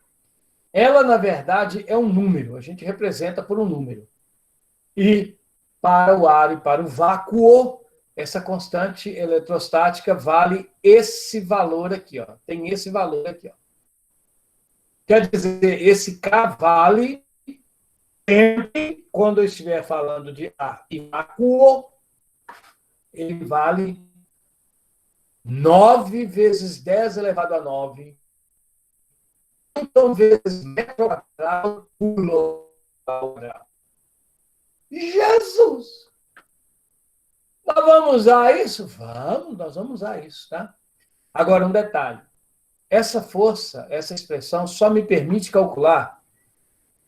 Ela, na verdade, é um número. A gente representa por um número. E para o ar e para o vácuo, essa constante eletrostática vale esse valor aqui, ó. Tem esse valor aqui, ó. Quer dizer, esse K vale sempre quando eu estiver falando de ar e vácuo, ele vale 9 vezes 10 elevado a 9, então vezes metro quadrado por quadrado. Jesus! Nós vamos usar isso? Vamos, nós vamos usar isso, tá? Agora, um detalhe. Essa força, essa expressão, só me permite calcular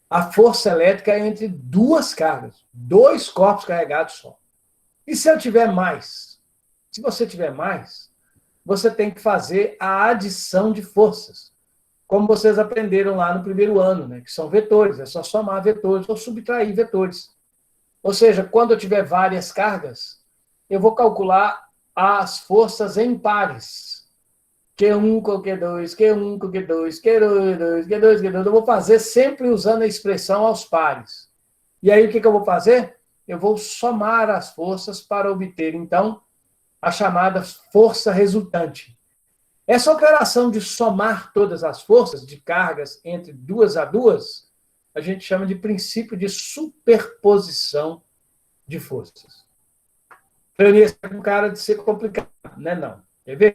a força elétrica entre duas cargas, dois corpos carregados só. E se eu tiver mais? Se você tiver mais, você tem que fazer a adição de forças, como vocês aprenderam lá no primeiro ano, né? Que são vetores, é só somar vetores ou subtrair vetores. Ou seja, quando eu tiver várias cargas, eu vou calcular as forças em pares. Q1 com Q2, Q1 com Q2, Q2, Q2, Q2. Eu vou fazer sempre usando a expressão aos pares. E aí, o que eu vou fazer? Eu vou somar as forças para obter, então, a chamada força resultante. Essa operação de somar todas as forças de cargas entre duas a duas, a gente chama de princípio de superposição de forças. Teoria com cara de ser complicado, né? Não. Quer ver?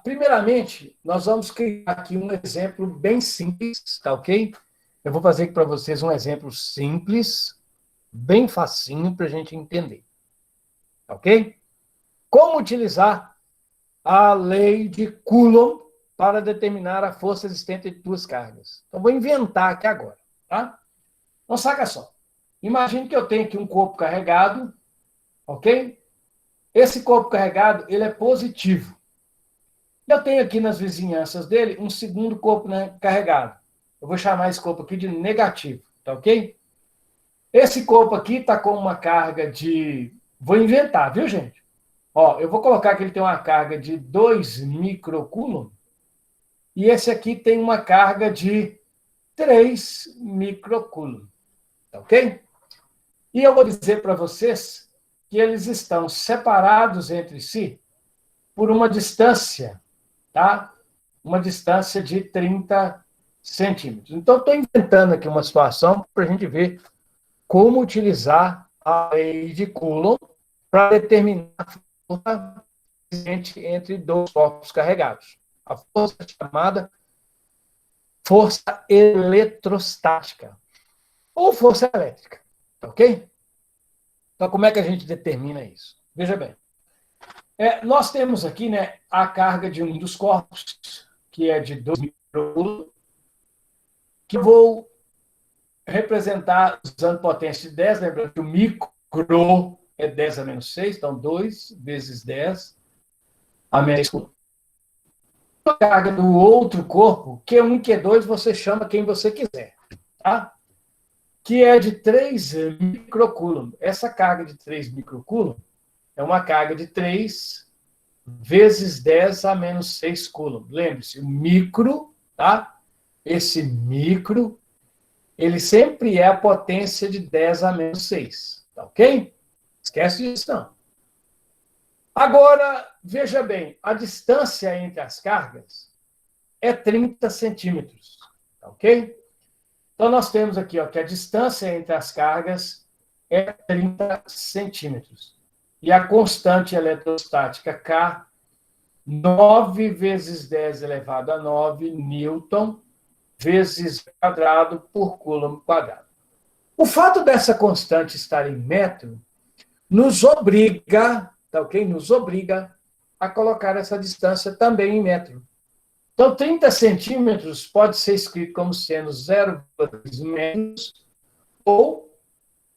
Primeiramente, nós vamos criar aqui um exemplo bem simples, tá ok? Eu vou fazer aqui para vocês um exemplo simples, bem facinho para a gente entender. Tá ok? Como utilizar a lei de Coulomb para determinar a força existente entre duas cargas. Então, vou inventar aqui agora, tá? Então, saca só. Imagine que eu tenho aqui um corpo carregado, ok? Esse corpo carregado, ele é positivo. Eu tenho aqui nas vizinhanças dele um segundo corpo, né, carregado. Eu vou chamar esse corpo aqui de negativo, tá ok? Esse corpo aqui está com uma carga de... Vou inventar, viu, gente? Ó, eu vou colocar que ele tem uma carga de 2 microcoulomb e esse aqui tem uma carga de 3 microcoulomb, tá ok? E eu vou dizer para vocês que eles estão separados entre si por uma distância, tá? Uma distância de 30 centímetros. Então, estou inventando aqui uma situação para a gente ver como utilizar a lei de Coulomb para determinar a força entre dois corpos carregados. A força chamada força eletrostática ou força elétrica, ok? Então, como é que a gente determina isso? Veja bem. Nós temos aqui, né, a carga de um dos corpos, que é de 2 microcoulomb, que vou representar usando potência de 10, lembrando que o micro é 10 a menos 6, então 2 vezes 10 a menos 6 coulomb. A carga do outro corpo, Q1 e Q2, você chama quem você quiser, tá? Que é de 3 microcoulomb. Essa carga de 3 microcoulomb é uma carga de 3 vezes 10 a menos 6 coulomb. Lembre-se, o micro, tá? Esse micro, ele sempre é a potência de 10 a menos 6, tá ok? Esquece disso, não. Agora, veja bem, a distância entre as cargas é 30 centímetros, tá ok? Então, nós temos aqui ó, que a distância entre as cargas é 30 centímetros. E a constante eletrostática K, 9 vezes 10 elevado a 9 newton vezes quadrado por coulomb quadrado. O fato dessa constante estar em metro nos obriga, tá ok? Nos obriga a colocar essa distância também em metro. Então, 30 centímetros pode ser escrito como sendo 0,2 metros, ou,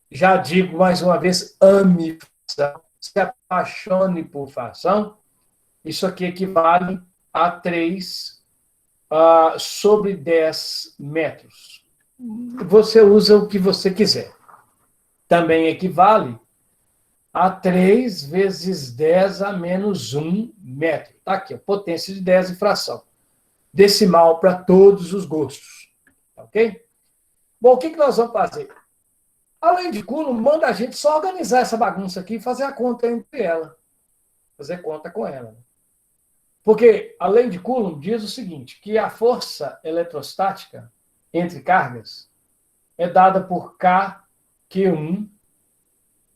já digo mais uma vez, ame fração, se apaixone por fração, isso aqui equivale a 3 sobre 10 metros. Você usa o que você quiser. Também equivale a 3 vezes 10 a menos 1 metro. Está aqui, a potência de 10 em fração. Decimal para todos os gostos. Ok? Bom, o que nós vamos fazer? Além de Coulomb, manda a gente só organizar essa bagunça aqui e fazer a conta entre ela. Fazer conta com ela. Porque, além de Coulomb, diz o seguinte, que a força eletrostática entre cargas é dada por K, Q1,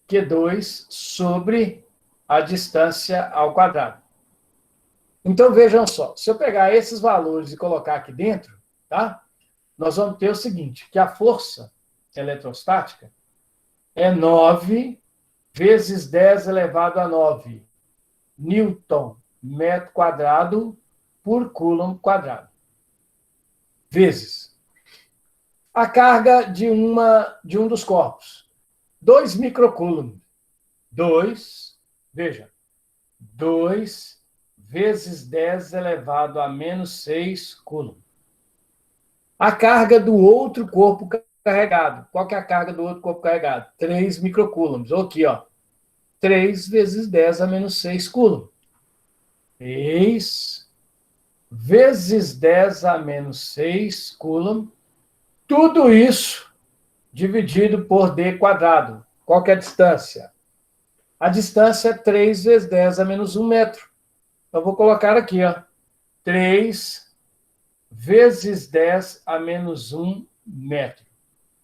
Q2 sobre a distância ao quadrado. Então, vejam só, se eu pegar esses valores e colocar aqui dentro, tá? Nós vamos ter o seguinte, que a força eletrostática é 9 vezes 10 elevado a 9 newton metro quadrado por coulomb quadrado. Vezes a carga de um dos corpos. 2 microcoulomb. 2, veja, 2 vezes 10 elevado a menos 6 coulomb. A carga do outro corpo carregado. Qual que é a carga do outro corpo carregado? 3 microcoulombs. Aqui, ó. 3 vezes 10 a menos 6 coulomb. 3 vezes 10 a menos 6 coulomb. Tudo isso dividido por d quadrado. Qual que é a distância? A distância é 3 vezes 10 a menos 1 metro. Então, vou colocar aqui, ó. 3 vezes 10 a menos 1 metro.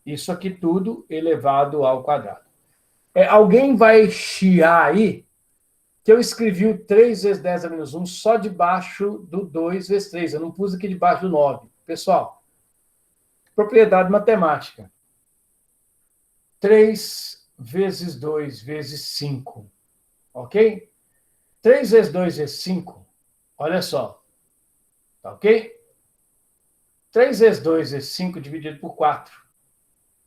Isso aqui tudo elevado ao quadrado. Alguém vai chiar aí que eu escrevi o 3 vezes 10 a menos 1 só debaixo do 2 vezes 3. Eu não pus aqui debaixo do 9. Pessoal, propriedade matemática. 3 vezes 2 vezes 5. Ok? 3 vezes 2 vezes 5. Olha só. Tá ok? 3 vezes 2 vezes 5 dividido por 4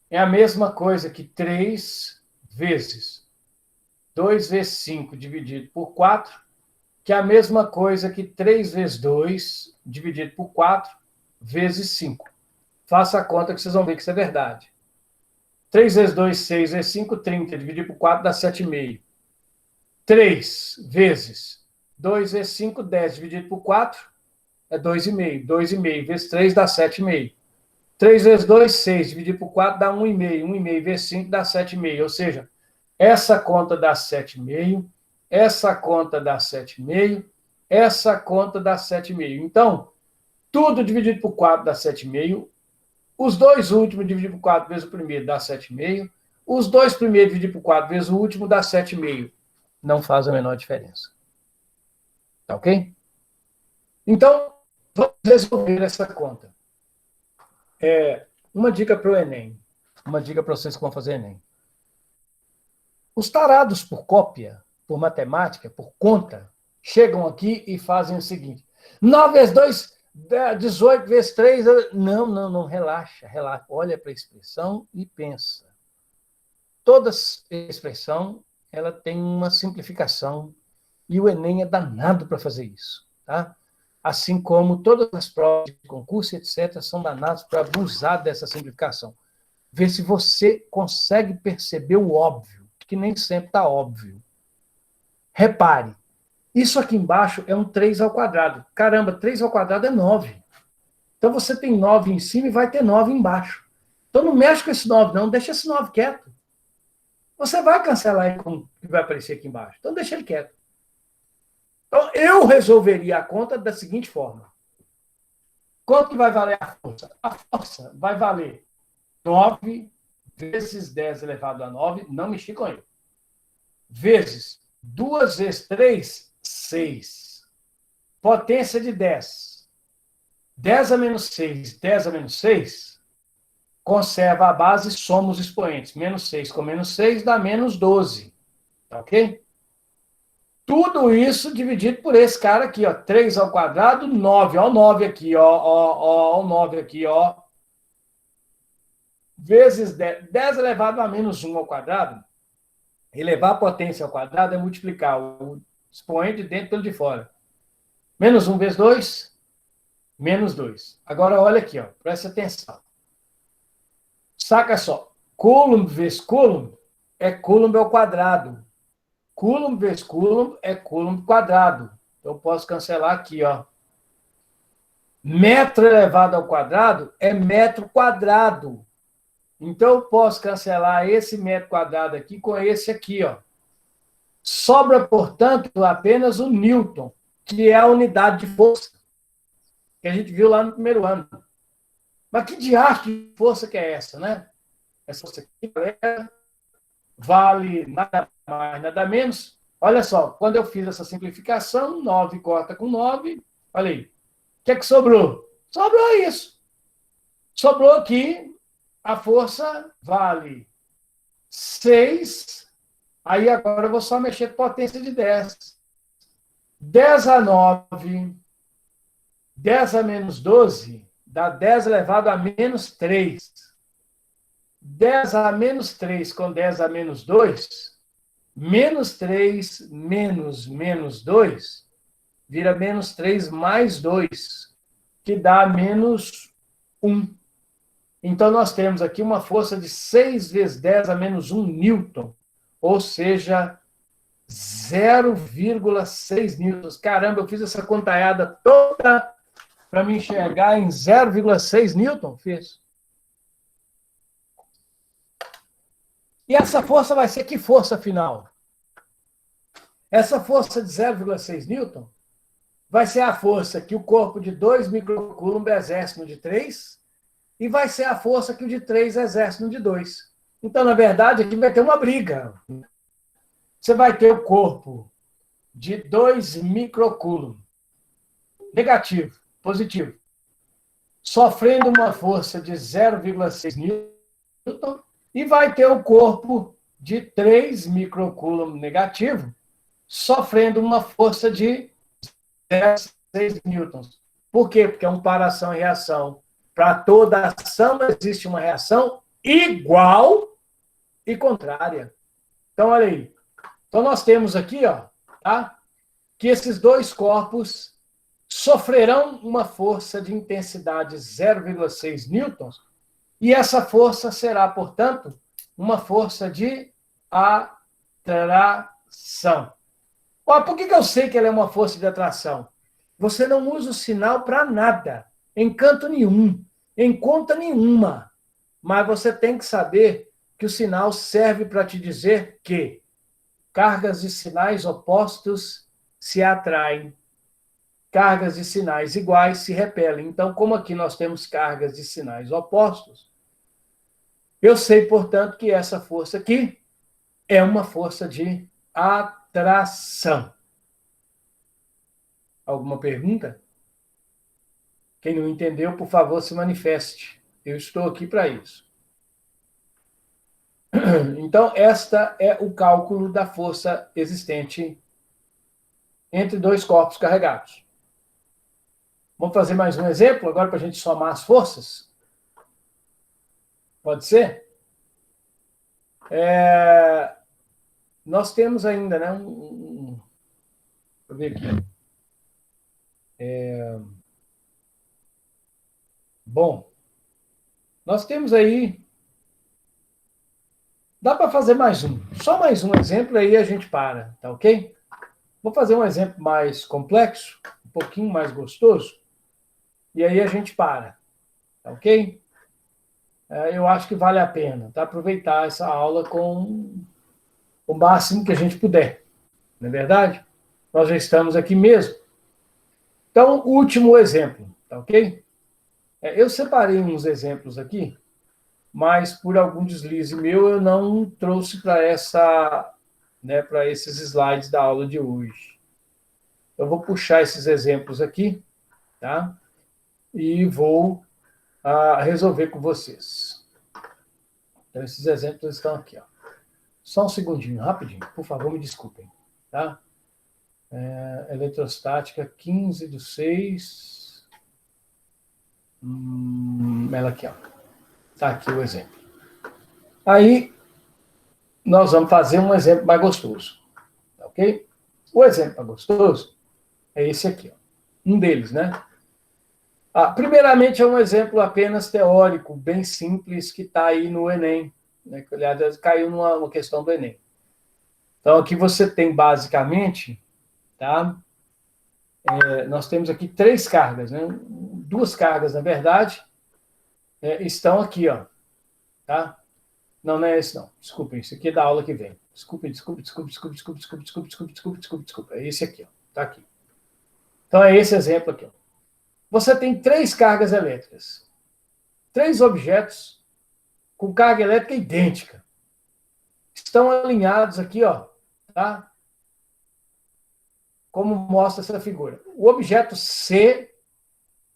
é a mesma coisa que 3 vezes 2 vezes 5 dividido por 4, que é a mesma coisa que 3 vezes 2 dividido por 4 vezes 5. Faça a conta que vocês vão ver que isso é verdade. 3 vezes 2, 6 vezes 5, 30. Dividido por 4 dá 7,5. 3 vezes 2 vezes 5, 10. Dividido por 4 é 2,5. 2,5 vezes 3 dá 7,5. 3 vezes 2, 6. Dividido por 4 dá 1,5. 1,5 vezes 5 dá 7,5. Ou seja, essa conta dá 7,5. Essa conta dá 7,5. Essa conta dá 7,5. Então, tudo dividido por 4 dá 7,5. Os dois últimos dividido por 4 vezes o primeiro dá 7,5. Os dois primeiros dividido por 4 vezes o último dá 7,5. Não faz a menor diferença. Tá ok? Então, vamos resolver essa conta. Uma dica para o Enem. Uma dica para vocês que vão fazer Enem. Os tarados por cópia, por matemática, por conta, chegam aqui e fazem o seguinte. 9 vezes 2, 18 vezes 3... Não, relaxa. Olha para a expressão e pensa. Toda expressão, ela tem uma simplificação e o Enem é danado para fazer isso, tá? Assim como todas as provas de concurso, etc., são danadas para abusar dessa simplificação. Vê se você consegue perceber o óbvio, que nem sempre está óbvio. Repare, isso aqui embaixo é um 3 ao quadrado. Caramba, 3 ao quadrado é 9. Então você tem 9 em cima e vai ter 9 embaixo. Então não mexe com esse 9, não. Deixa esse 9 quieto. Você vai cancelar ele com o que vai aparecer aqui embaixo. Então deixa ele quieto. Então eu resolveria a conta da seguinte forma. Quanto que vai valer a força? A força vai valer 9 vezes 10 elevado a 9, não mexi com ele, vezes 2 vezes 3, 6. Potência de 10. 10 a menos 6, 10 a menos 6, conserva a base, soma os expoentes. Menos 6 com menos 6 dá menos 12. Tá ok? Tudo isso dividido por esse cara aqui, ó. 3 ao quadrado, 9. Ó o 9 aqui, ó o 9 aqui, ó. Vezes 10. 10 elevado a menos 1 ao quadrado. Elevar a potência ao quadrado é multiplicar o expoente de dentro pelo de fora. Menos 1 vezes 2, menos 2. Agora, olha aqui, ó. Presta atenção. Saca só. Coulomb vezes Coulomb é Coulomb ao quadrado. Coulomb vezes Coulomb é Coulomb quadrado. Então, eu posso cancelar aqui, ó. Metro elevado ao quadrado é metro quadrado. Então, eu posso cancelar esse metro quadrado aqui com esse aqui, ó. Sobra, portanto, apenas o Newton, que é a unidade de força, que a gente viu lá no primeiro ano. Mas que diacho de força que é essa, né? Essa força aqui, galera, vale nada mais, nada menos. Olha só, quando eu fiz essa simplificação, 9 corta com 9, olha aí. O que é que sobrou? Sobrou isso. Sobrou aqui, a força vale 6. Aí agora eu vou só mexer com potência de 10. 10 a 9, 10 a menos 12, dá 10 elevado a menos 3. 10 a menos 3 com 10 a menos 2, menos 3 menos 2, vira menos 3 mais 2, que dá menos 1. Então, nós temos aqui uma força de 6 vezes 10 a menos 1 newton, ou seja, 0,6 newtons. Caramba, eu fiz essa contaiada toda para me enxergar em 0,6 newton? Fiz. E essa força vai ser que força final? Essa força de 0,6 newton vai ser a força que o corpo de 2 microcoulomb exerce no de 3 e vai ser a força que o de 3 exerce no de 2. Então, na verdade, aqui vai ter uma briga. Você vai ter o corpo de 2 microcoulomb, negativo, positivo, sofrendo uma força de 0,6 newton, e vai ter o corpo de 3 microcoulomb negativo, sofrendo uma força de 0,6 newtons. Por quê? Porque é um para-ação e reação. Para toda ação existe uma reação igual e contrária. Então, olha aí. Então, nós temos aqui, ó, tá? Que esses dois corpos sofrerão uma força de intensidade 0,6 newtons, e essa força será, portanto, uma força de atração. Ó, por que eu sei que ela é uma força de atração? Você não usa o sinal para nada, em canto nenhum, em conta nenhuma. Mas você tem que saber que o sinal serve para te dizer que cargas de sinais opostos se atraem. Cargas de sinais iguais se repelem. Então, como aqui nós temos cargas de sinais opostos, eu sei, portanto, que essa força aqui é uma força de atração. Alguma pergunta? Quem não entendeu, por favor, se manifeste. Eu estou aqui para isso. Então, esta é o cálculo da força existente entre dois corpos carregados. Vamos fazer mais um exemplo agora para a gente somar as forças? Pode ser? Nós temos ainda, né? Deixa eu ver aqui. Bom, nós temos aí. Dá para fazer mais um. Só mais um exemplo, aí a gente para, tá ok? Vou fazer um exemplo mais complexo, um pouquinho mais gostoso, e aí a gente para, tá ok? Eu acho que vale a pena, tá? Aproveitar essa aula com o máximo que a gente puder, não é verdade? Nós já estamos aqui mesmo. Então, último exemplo, tá ok? Eu separei uns exemplos aqui, mas por algum deslize meu eu não trouxe para para esses slides da aula de hoje. Eu vou puxar esses exemplos aqui, tá? E vou resolver com vocês. Então, esses exemplos estão aqui, ó. Só um segundinho, rapidinho, por favor, me desculpem, tá? Eletrostática, 15/6. Ela aqui, ó. Tá aqui o exemplo. Aí, nós vamos fazer um exemplo mais gostoso, tá ok? O exemplo mais gostoso é esse aqui, ó. Um deles, né? Primeiramente, é um exemplo apenas teórico, bem simples, que está aí no Enem, né? Que, aliás, caiu numa questão do Enem. Então, aqui você tem, basicamente, tá? Nós temos aqui três cargas, né? Duas cargas, na verdade, estão aqui, ó. Tá? Não, não é esse, não. Desculpem, isso aqui é da aula que vem. Desculpe. É esse aqui, ó. Tá aqui. Então, é esse exemplo aqui, ó. Você tem três cargas elétricas. Três objetos com carga elétrica idêntica. Estão alinhados aqui, ó, tá? Como mostra essa figura. O objeto C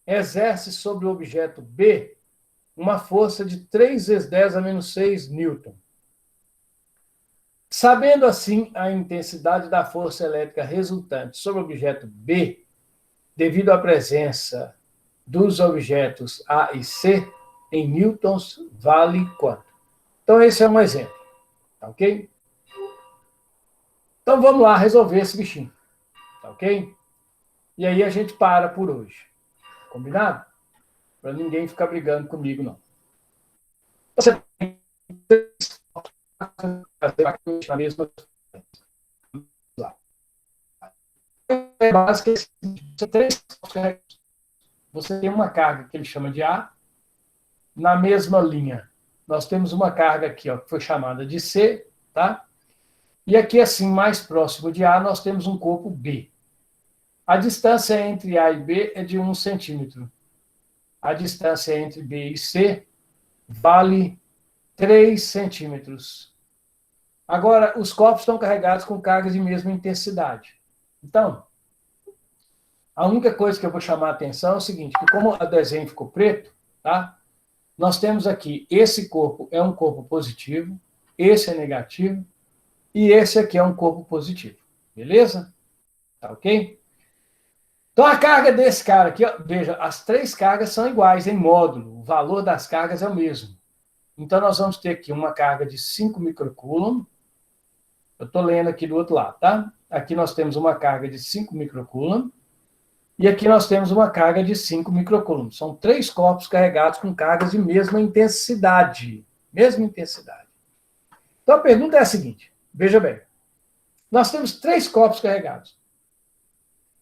exerce sobre o objeto B uma força de 3 vezes 10 a menos 6 newton. Sabendo assim a intensidade da força elétrica resultante sobre o objeto B, devido à presença dos objetos A e C, em newtons, vale quanto? Então, esse é um exemplo, tá ok? Então, vamos lá resolver esse bichinho, tá ok? E aí a gente para por hoje, combinado? Para ninguém ficar brigando comigo, não. Você tem na mesma. Você tem uma carga que ele chama de A, na mesma linha. Nós temos uma carga aqui, ó, que foi chamada de C, tá? E aqui, assim, mais próximo de A, nós temos um corpo B. A distância entre A e B é de 1 centímetro. A distância entre B e C vale 3 centímetros. Agora, os corpos estão carregados com cargas de mesma intensidade. Então, a única coisa que eu vou chamar a atenção é o seguinte, que como o desenho ficou preto, tá? Nós temos aqui, esse corpo é um corpo positivo, esse é negativo, e esse aqui é um corpo positivo. Beleza? Tá ok? Então, a carga desse cara aqui, ó, veja, as três cargas são iguais em módulo. O valor das cargas é o mesmo. Então, nós vamos ter aqui uma carga de 5 microcoulomb. Eu estou lendo aqui do outro lado, tá? Aqui nós temos uma carga de 5 microcoulomb. E aqui nós temos uma carga de 5 microcoulomb. São três corpos carregados com cargas de mesma intensidade. Mesma intensidade. Então, a pergunta é a seguinte. Veja bem. Nós temos três corpos carregados.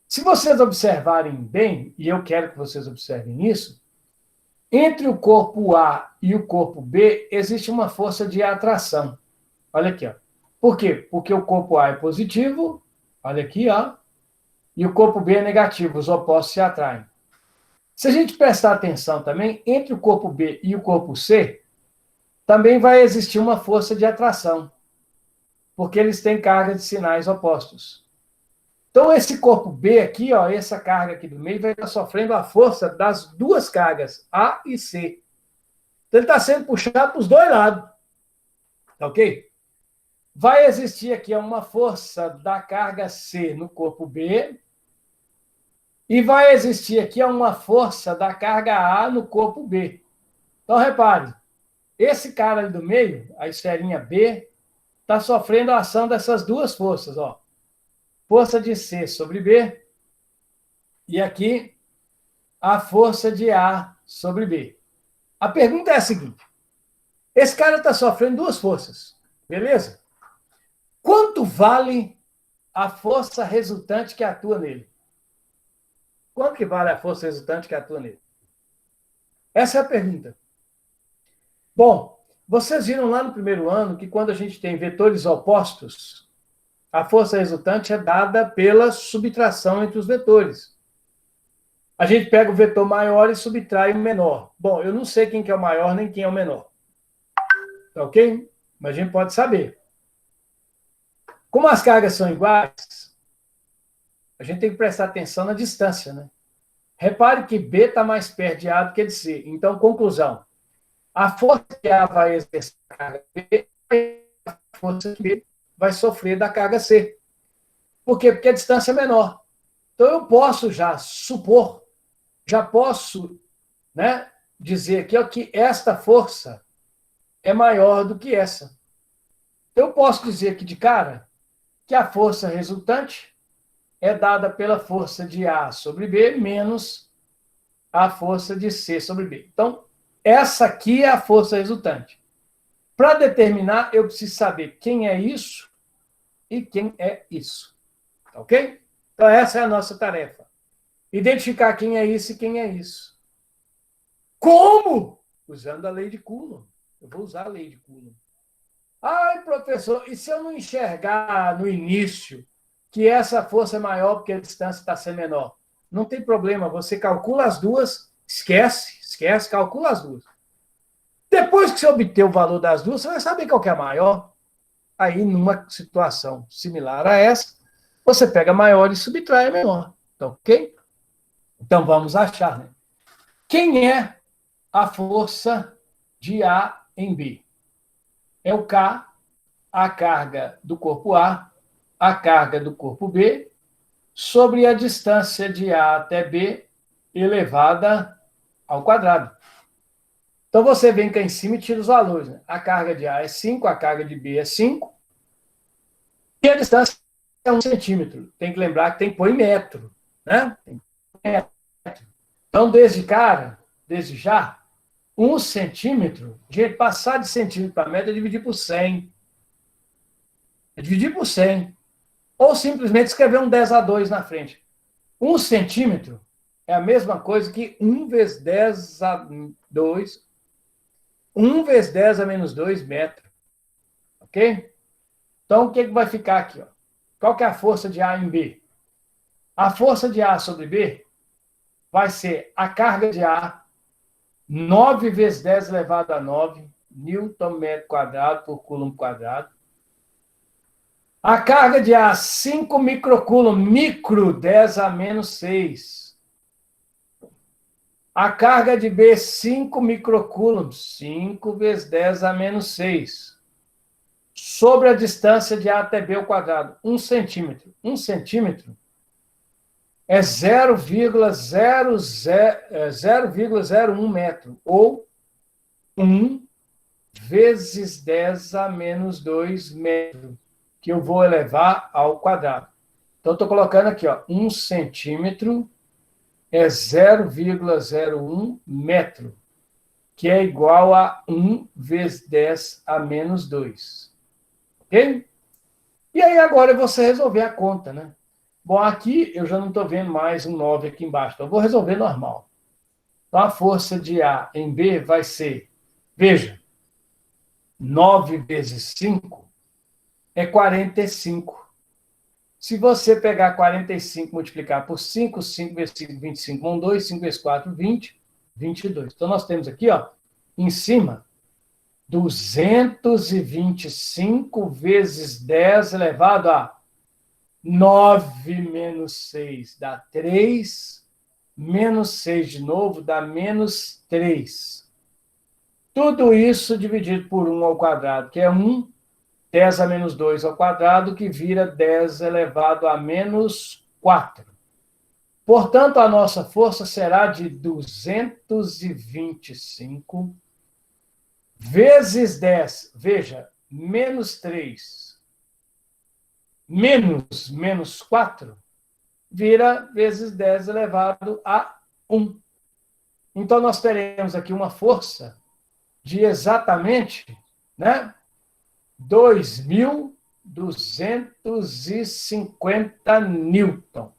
Se vocês observarem bem, e eu quero que vocês observem isso, entre o corpo A e o corpo B existe uma força de atração. Olha aqui, ó. Por quê? Porque o corpo A é positivo, olha aqui, ó, e o corpo B é negativo, os opostos se atraem. Se a gente prestar atenção também, entre o corpo B e o corpo C, também vai existir uma força de atração, porque eles têm carga de sinais opostos. Então, esse corpo B aqui, ó, essa carga aqui do meio, vai estar sofrendo a força das duas cargas, A e C. Então, ele está sendo puxado para os dois lados. Tá ok? Vai existir aqui uma força da carga C no corpo B, e vai existir aqui uma força da carga A no corpo B. Então, repare, esse cara ali do meio, a esferinha B, está sofrendo a ação dessas duas forças, ó. Força de C sobre B, e aqui a força de A sobre B. A pergunta é a seguinte: esse cara está sofrendo duas forças, beleza? Quanto vale a força resultante que atua nele? Quanto que vale a força resultante que atua nele? Essa é a pergunta. Bom, vocês viram lá no primeiro ano que quando a gente tem vetores opostos, a força resultante é dada pela subtração entre os vetores. A gente pega o vetor maior e subtrai o menor. Bom, eu não sei quem que é o maior nem quem é o menor. Tá ok? Mas a gente pode saber. Como as cargas são iguais, a gente tem que prestar atenção na distância, né? Repare que B está mais perto de A do que de C. Então, conclusão. A força que A vai exercer da carga B, a força que B vai sofrer da carga C. Por quê? Porque a distância é menor. Então, eu posso já supor, já posso, né, dizer aqui ó, que esta força é maior do que essa. Eu posso dizer aqui de cara que a força resultante é dada pela força de A sobre B menos a força de C sobre B. Então, essa aqui é a força resultante. Para determinar, eu preciso saber quem é isso e quem é isso. Tá ok? Então, essa é a nossa tarefa. Identificar quem é isso e quem é isso. Como? Usando a lei de Coulomb. Eu vou usar a lei de Coulomb. Ai, professor, e se eu não enxergar no início que essa força é maior porque a distância está sendo menor? Não tem problema, você calcula as duas, esquece, calcula as duas. Depois que você obter o valor das duas, você vai saber qual que é a maior. Aí, numa situação similar a essa, você pega a maior e subtrai a menor. Tá ok? Então, vamos achar, né? Quem é a força de A em B? É o K, a carga do corpo A carga do corpo B, sobre a distância de A até B elevada ao quadrado. Então, você vem cá em cima e tira os valores. Né? A carga de A é 5, a carga de B é 5, e a distância é 1 centímetro. Tem que lembrar que tem que pôr em metro. Né? Então, desde já, 1 centímetro, gente, passar de centímetro para metro é dividir por 100. É dividir por 100. Ou simplesmente escrever um 10 a 2 na frente. 1 centímetro é a mesma coisa que 1 vezes 10 a 2, 1 vezes 10 a menos 2 metros. Ok? Então, o que vai ficar aqui? Ó? Qual que é a força de A em B? A força de A sobre B vai ser a carga de A, 9 vezes 10 elevado a 9, Newton metro quadrado por Coulomb quadrado. A carga de A, 5 microcoulomb, micro, 10 a menos 6. A carga de B, 5 microcoulomb, 5 vezes 10 a menos 6. Sobre a distância de A até B ao quadrado, 1 centímetro. 1 centímetro é 0,01 metro, ou 1 vezes 10 a menos 2 metros, que eu vou elevar ao quadrado. Então, estou colocando aqui, ó, 1 centímetro é 0,01 metro, que é igual a 1 vezes 10 a menos 2. Ok? E aí, agora é você resolver a conta, né? Bom, aqui eu já não estou vendo mais um 9 aqui embaixo, então eu vou resolver normal. Então, a força de A em B vai ser, veja, 9 vezes 5 é 45. Se você pegar 45 e multiplicar por 5, 5 vezes 5, 25, 2, 5 vezes 4, 20, 22. Então, nós temos aqui, ó, em cima, 225 vezes 10 elevado a 9 menos 6 dá 3, menos 6 de novo dá menos 3. Tudo isso dividido por 1 ao quadrado, que é 1, 10 a menos 2 ao quadrado, que vira 10 elevado a menos 4. Portanto, a nossa força será de 225 vezes 10. Veja, menos 3 menos 4 vira vezes 10 elevado a 1. Então, nós teremos aqui uma força de exatamente, né, 2.250 newton.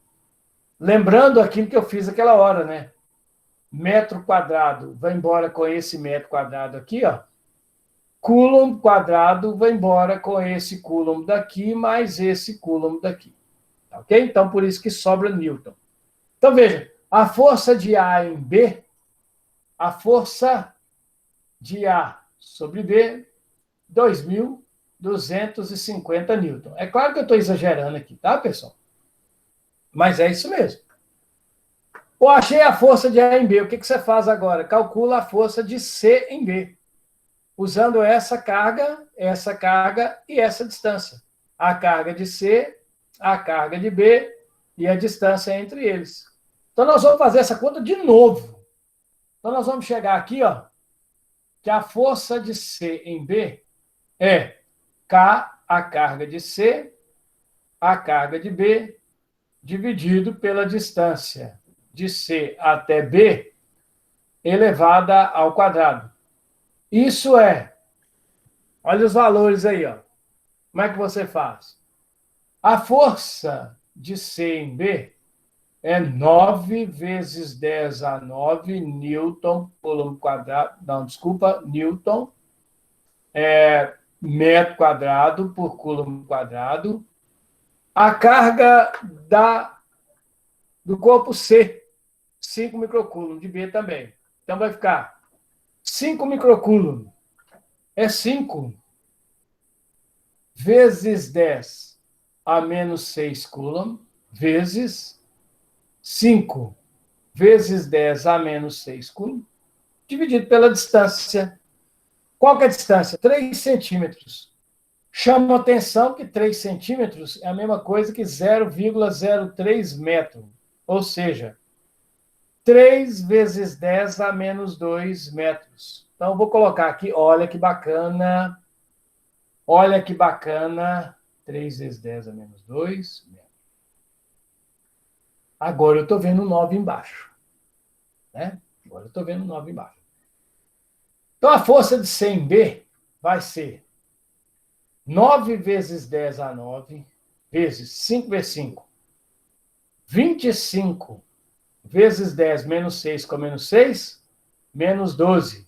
Lembrando aquilo que eu fiz aquela hora, né? Metro quadrado vai embora com esse metro quadrado aqui, ó. Coulomb quadrado vai embora com esse coulomb daqui, mais esse coulomb daqui. Ok? Então, por isso que sobra newton. Então, veja, a força de A em B, a força de A sobre B, 2.250 newton. É claro que eu estou exagerando aqui, tá, pessoal? Mas é isso mesmo. Ou achei a força de A em B. O que você faz agora? Calcula a força de C em B, usando essa carga e essa distância. A carga de C, a carga de B e a distância entre eles. Então, nós vamos fazer essa conta de novo. Então, nós vamos chegar aqui, ó, que a força de C em B é K, a carga de C, a carga de B, dividido pela distância de C até B, elevada ao quadrado. Isso é, olha os valores aí, ó. Como é que você faz? A força de C em B é 9 vezes 10 a 9 newton por quadrado, não, desculpa, newton, metro quadrado por coulomb quadrado. A carga do corpo C, 5 microcoulomb, de B também. Então, vai ficar 5 microcoulomb é 5 vezes 10 a menos 6 coulomb, vezes 5 vezes 10 a menos 6 coulomb, dividido pela distância. Qual que é a distância? 3 centímetros. Chama atenção que 3 centímetros é a mesma coisa que 0,03 metro. Ou seja, 3 vezes 10 a menos 2 metros. Então, vou colocar aqui, olha que bacana. Olha que bacana. 3 vezes 10 a menos 2 metros. Agora eu estou vendo 9 embaixo. Né? Agora eu estou vendo 9 embaixo. Então, a força de C em B vai ser 9 vezes 10 a 9, vezes 5 vezes 5. 25 vezes 10 menos 6 com menos 6, menos 12.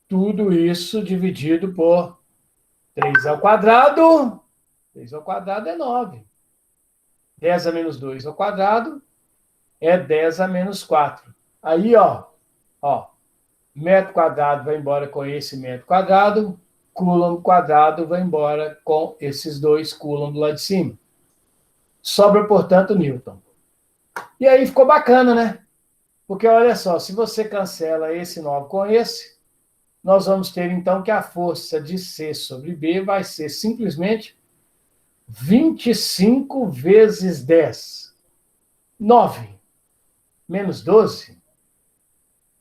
Tudo isso dividido por 3 ao quadrado. 3 ao quadrado é 9. 10 a menos 2 ao quadrado é 10 a menos 4. Aí, ó, metro quadrado vai embora com esse metro quadrado, coulomb quadrado vai embora com esses 2 coulomb lá de cima. Sobra, portanto, newton. E aí ficou bacana, né? Porque, olha só, se você cancela esse 9 com esse, nós vamos ter, então, que a força de C sobre B vai ser simplesmente 25 vezes 10 9 menos 12.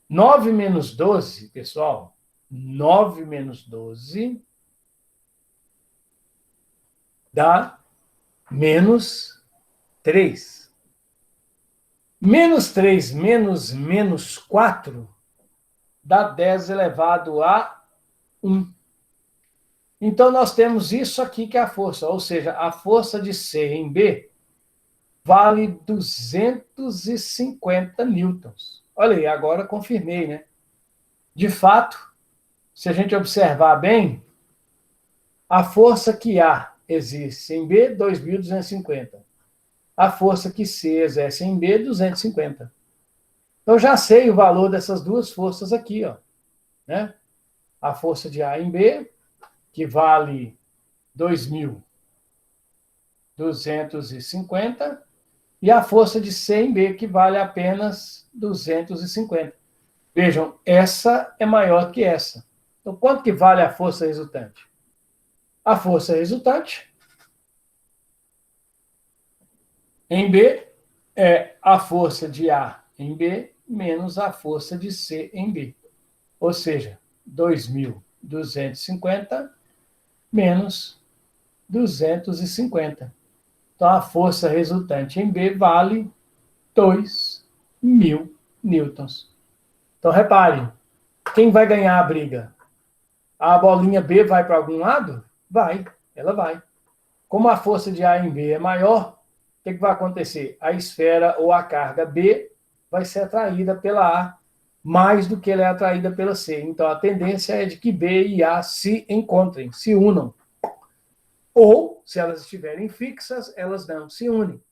9 menos 12, pessoal. 9 menos 12 dá menos 3. Menos 3 menos 4 dá 10 elevado a 1. Então, nós temos isso aqui que é a força, ou seja, a força de C em B vale 250 newtons. Olha aí, agora confirmei, né? De fato, se a gente observar bem, a força que A existe em B, 2.250. A força que C exerce em B, 250. Então, já sei o valor dessas duas forças aqui, ó, né? A força de A em B, que vale 2.250, e a força de C em B, que vale apenas 250. Vejam, essa é maior que essa. Então, quanto que vale a força resultante? A força resultante em B é a força de A em B menos a força de C em B. Ou seja, 2.250 menos 250. Então, a força resultante em B vale 2.000 newtons. Então, reparem, quem vai ganhar a briga? A bolinha B vai para algum lado? Vai, ela vai. Como a força de A em B é maior, o que vai acontecer? A esfera ou a carga B vai ser atraída pela A mais do que ela é atraída pela C. Então, a tendência é de que B e A se encontrem, se unam. Ou, se elas estiverem fixas, elas não se unem.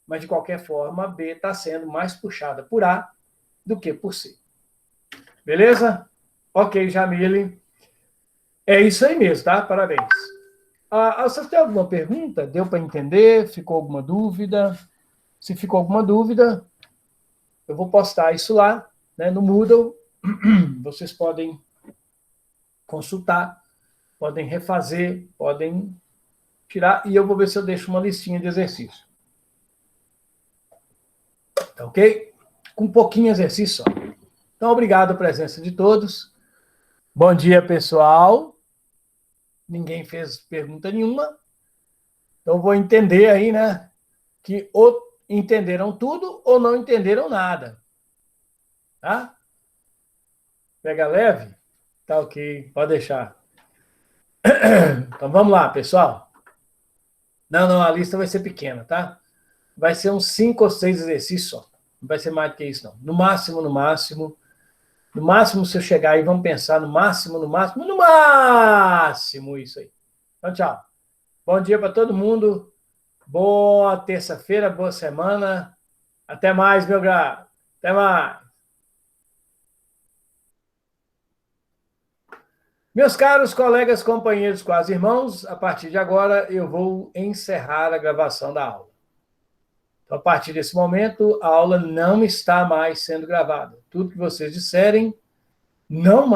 Mas, de qualquer forma, B está sendo mais puxada por A do que por C. Beleza? Ok, Jamile. É isso aí mesmo, tá? Parabéns. Vocês têm alguma pergunta? Deu para entender? Ficou alguma dúvida? Se ficou alguma dúvida, eu vou postar isso lá, né, no Moodle. Vocês podem consultar, podem refazer, podem tirar, e eu vou ver se eu deixo uma listinha de exercício. Tá ok? Com um pouquinho de exercício só. Então, obrigado a presença de todos. Bom dia, pessoal. Ninguém fez pergunta nenhuma. Então, vou entender aí, né, que ou entenderam tudo ou não entenderam nada. Tá? Pega leve? Tá ok, pode deixar. Então, vamos lá, pessoal. Não, a lista vai ser pequena, tá? Vai ser uns 5 ou 6 exercícios só. Não vai ser mais do que isso, não. No máximo, se eu chegar aí, vamos pensar no máximo isso aí. Então, tchau. Bom dia para todo mundo. Boa terça-feira, boa semana. Até mais, meu grau. Até mais. Meus caros colegas, companheiros, quase irmãos, a partir de agora eu vou encerrar a gravação da aula. Então, a partir desse momento, a aula não está mais sendo gravada. Tudo que vocês disserem não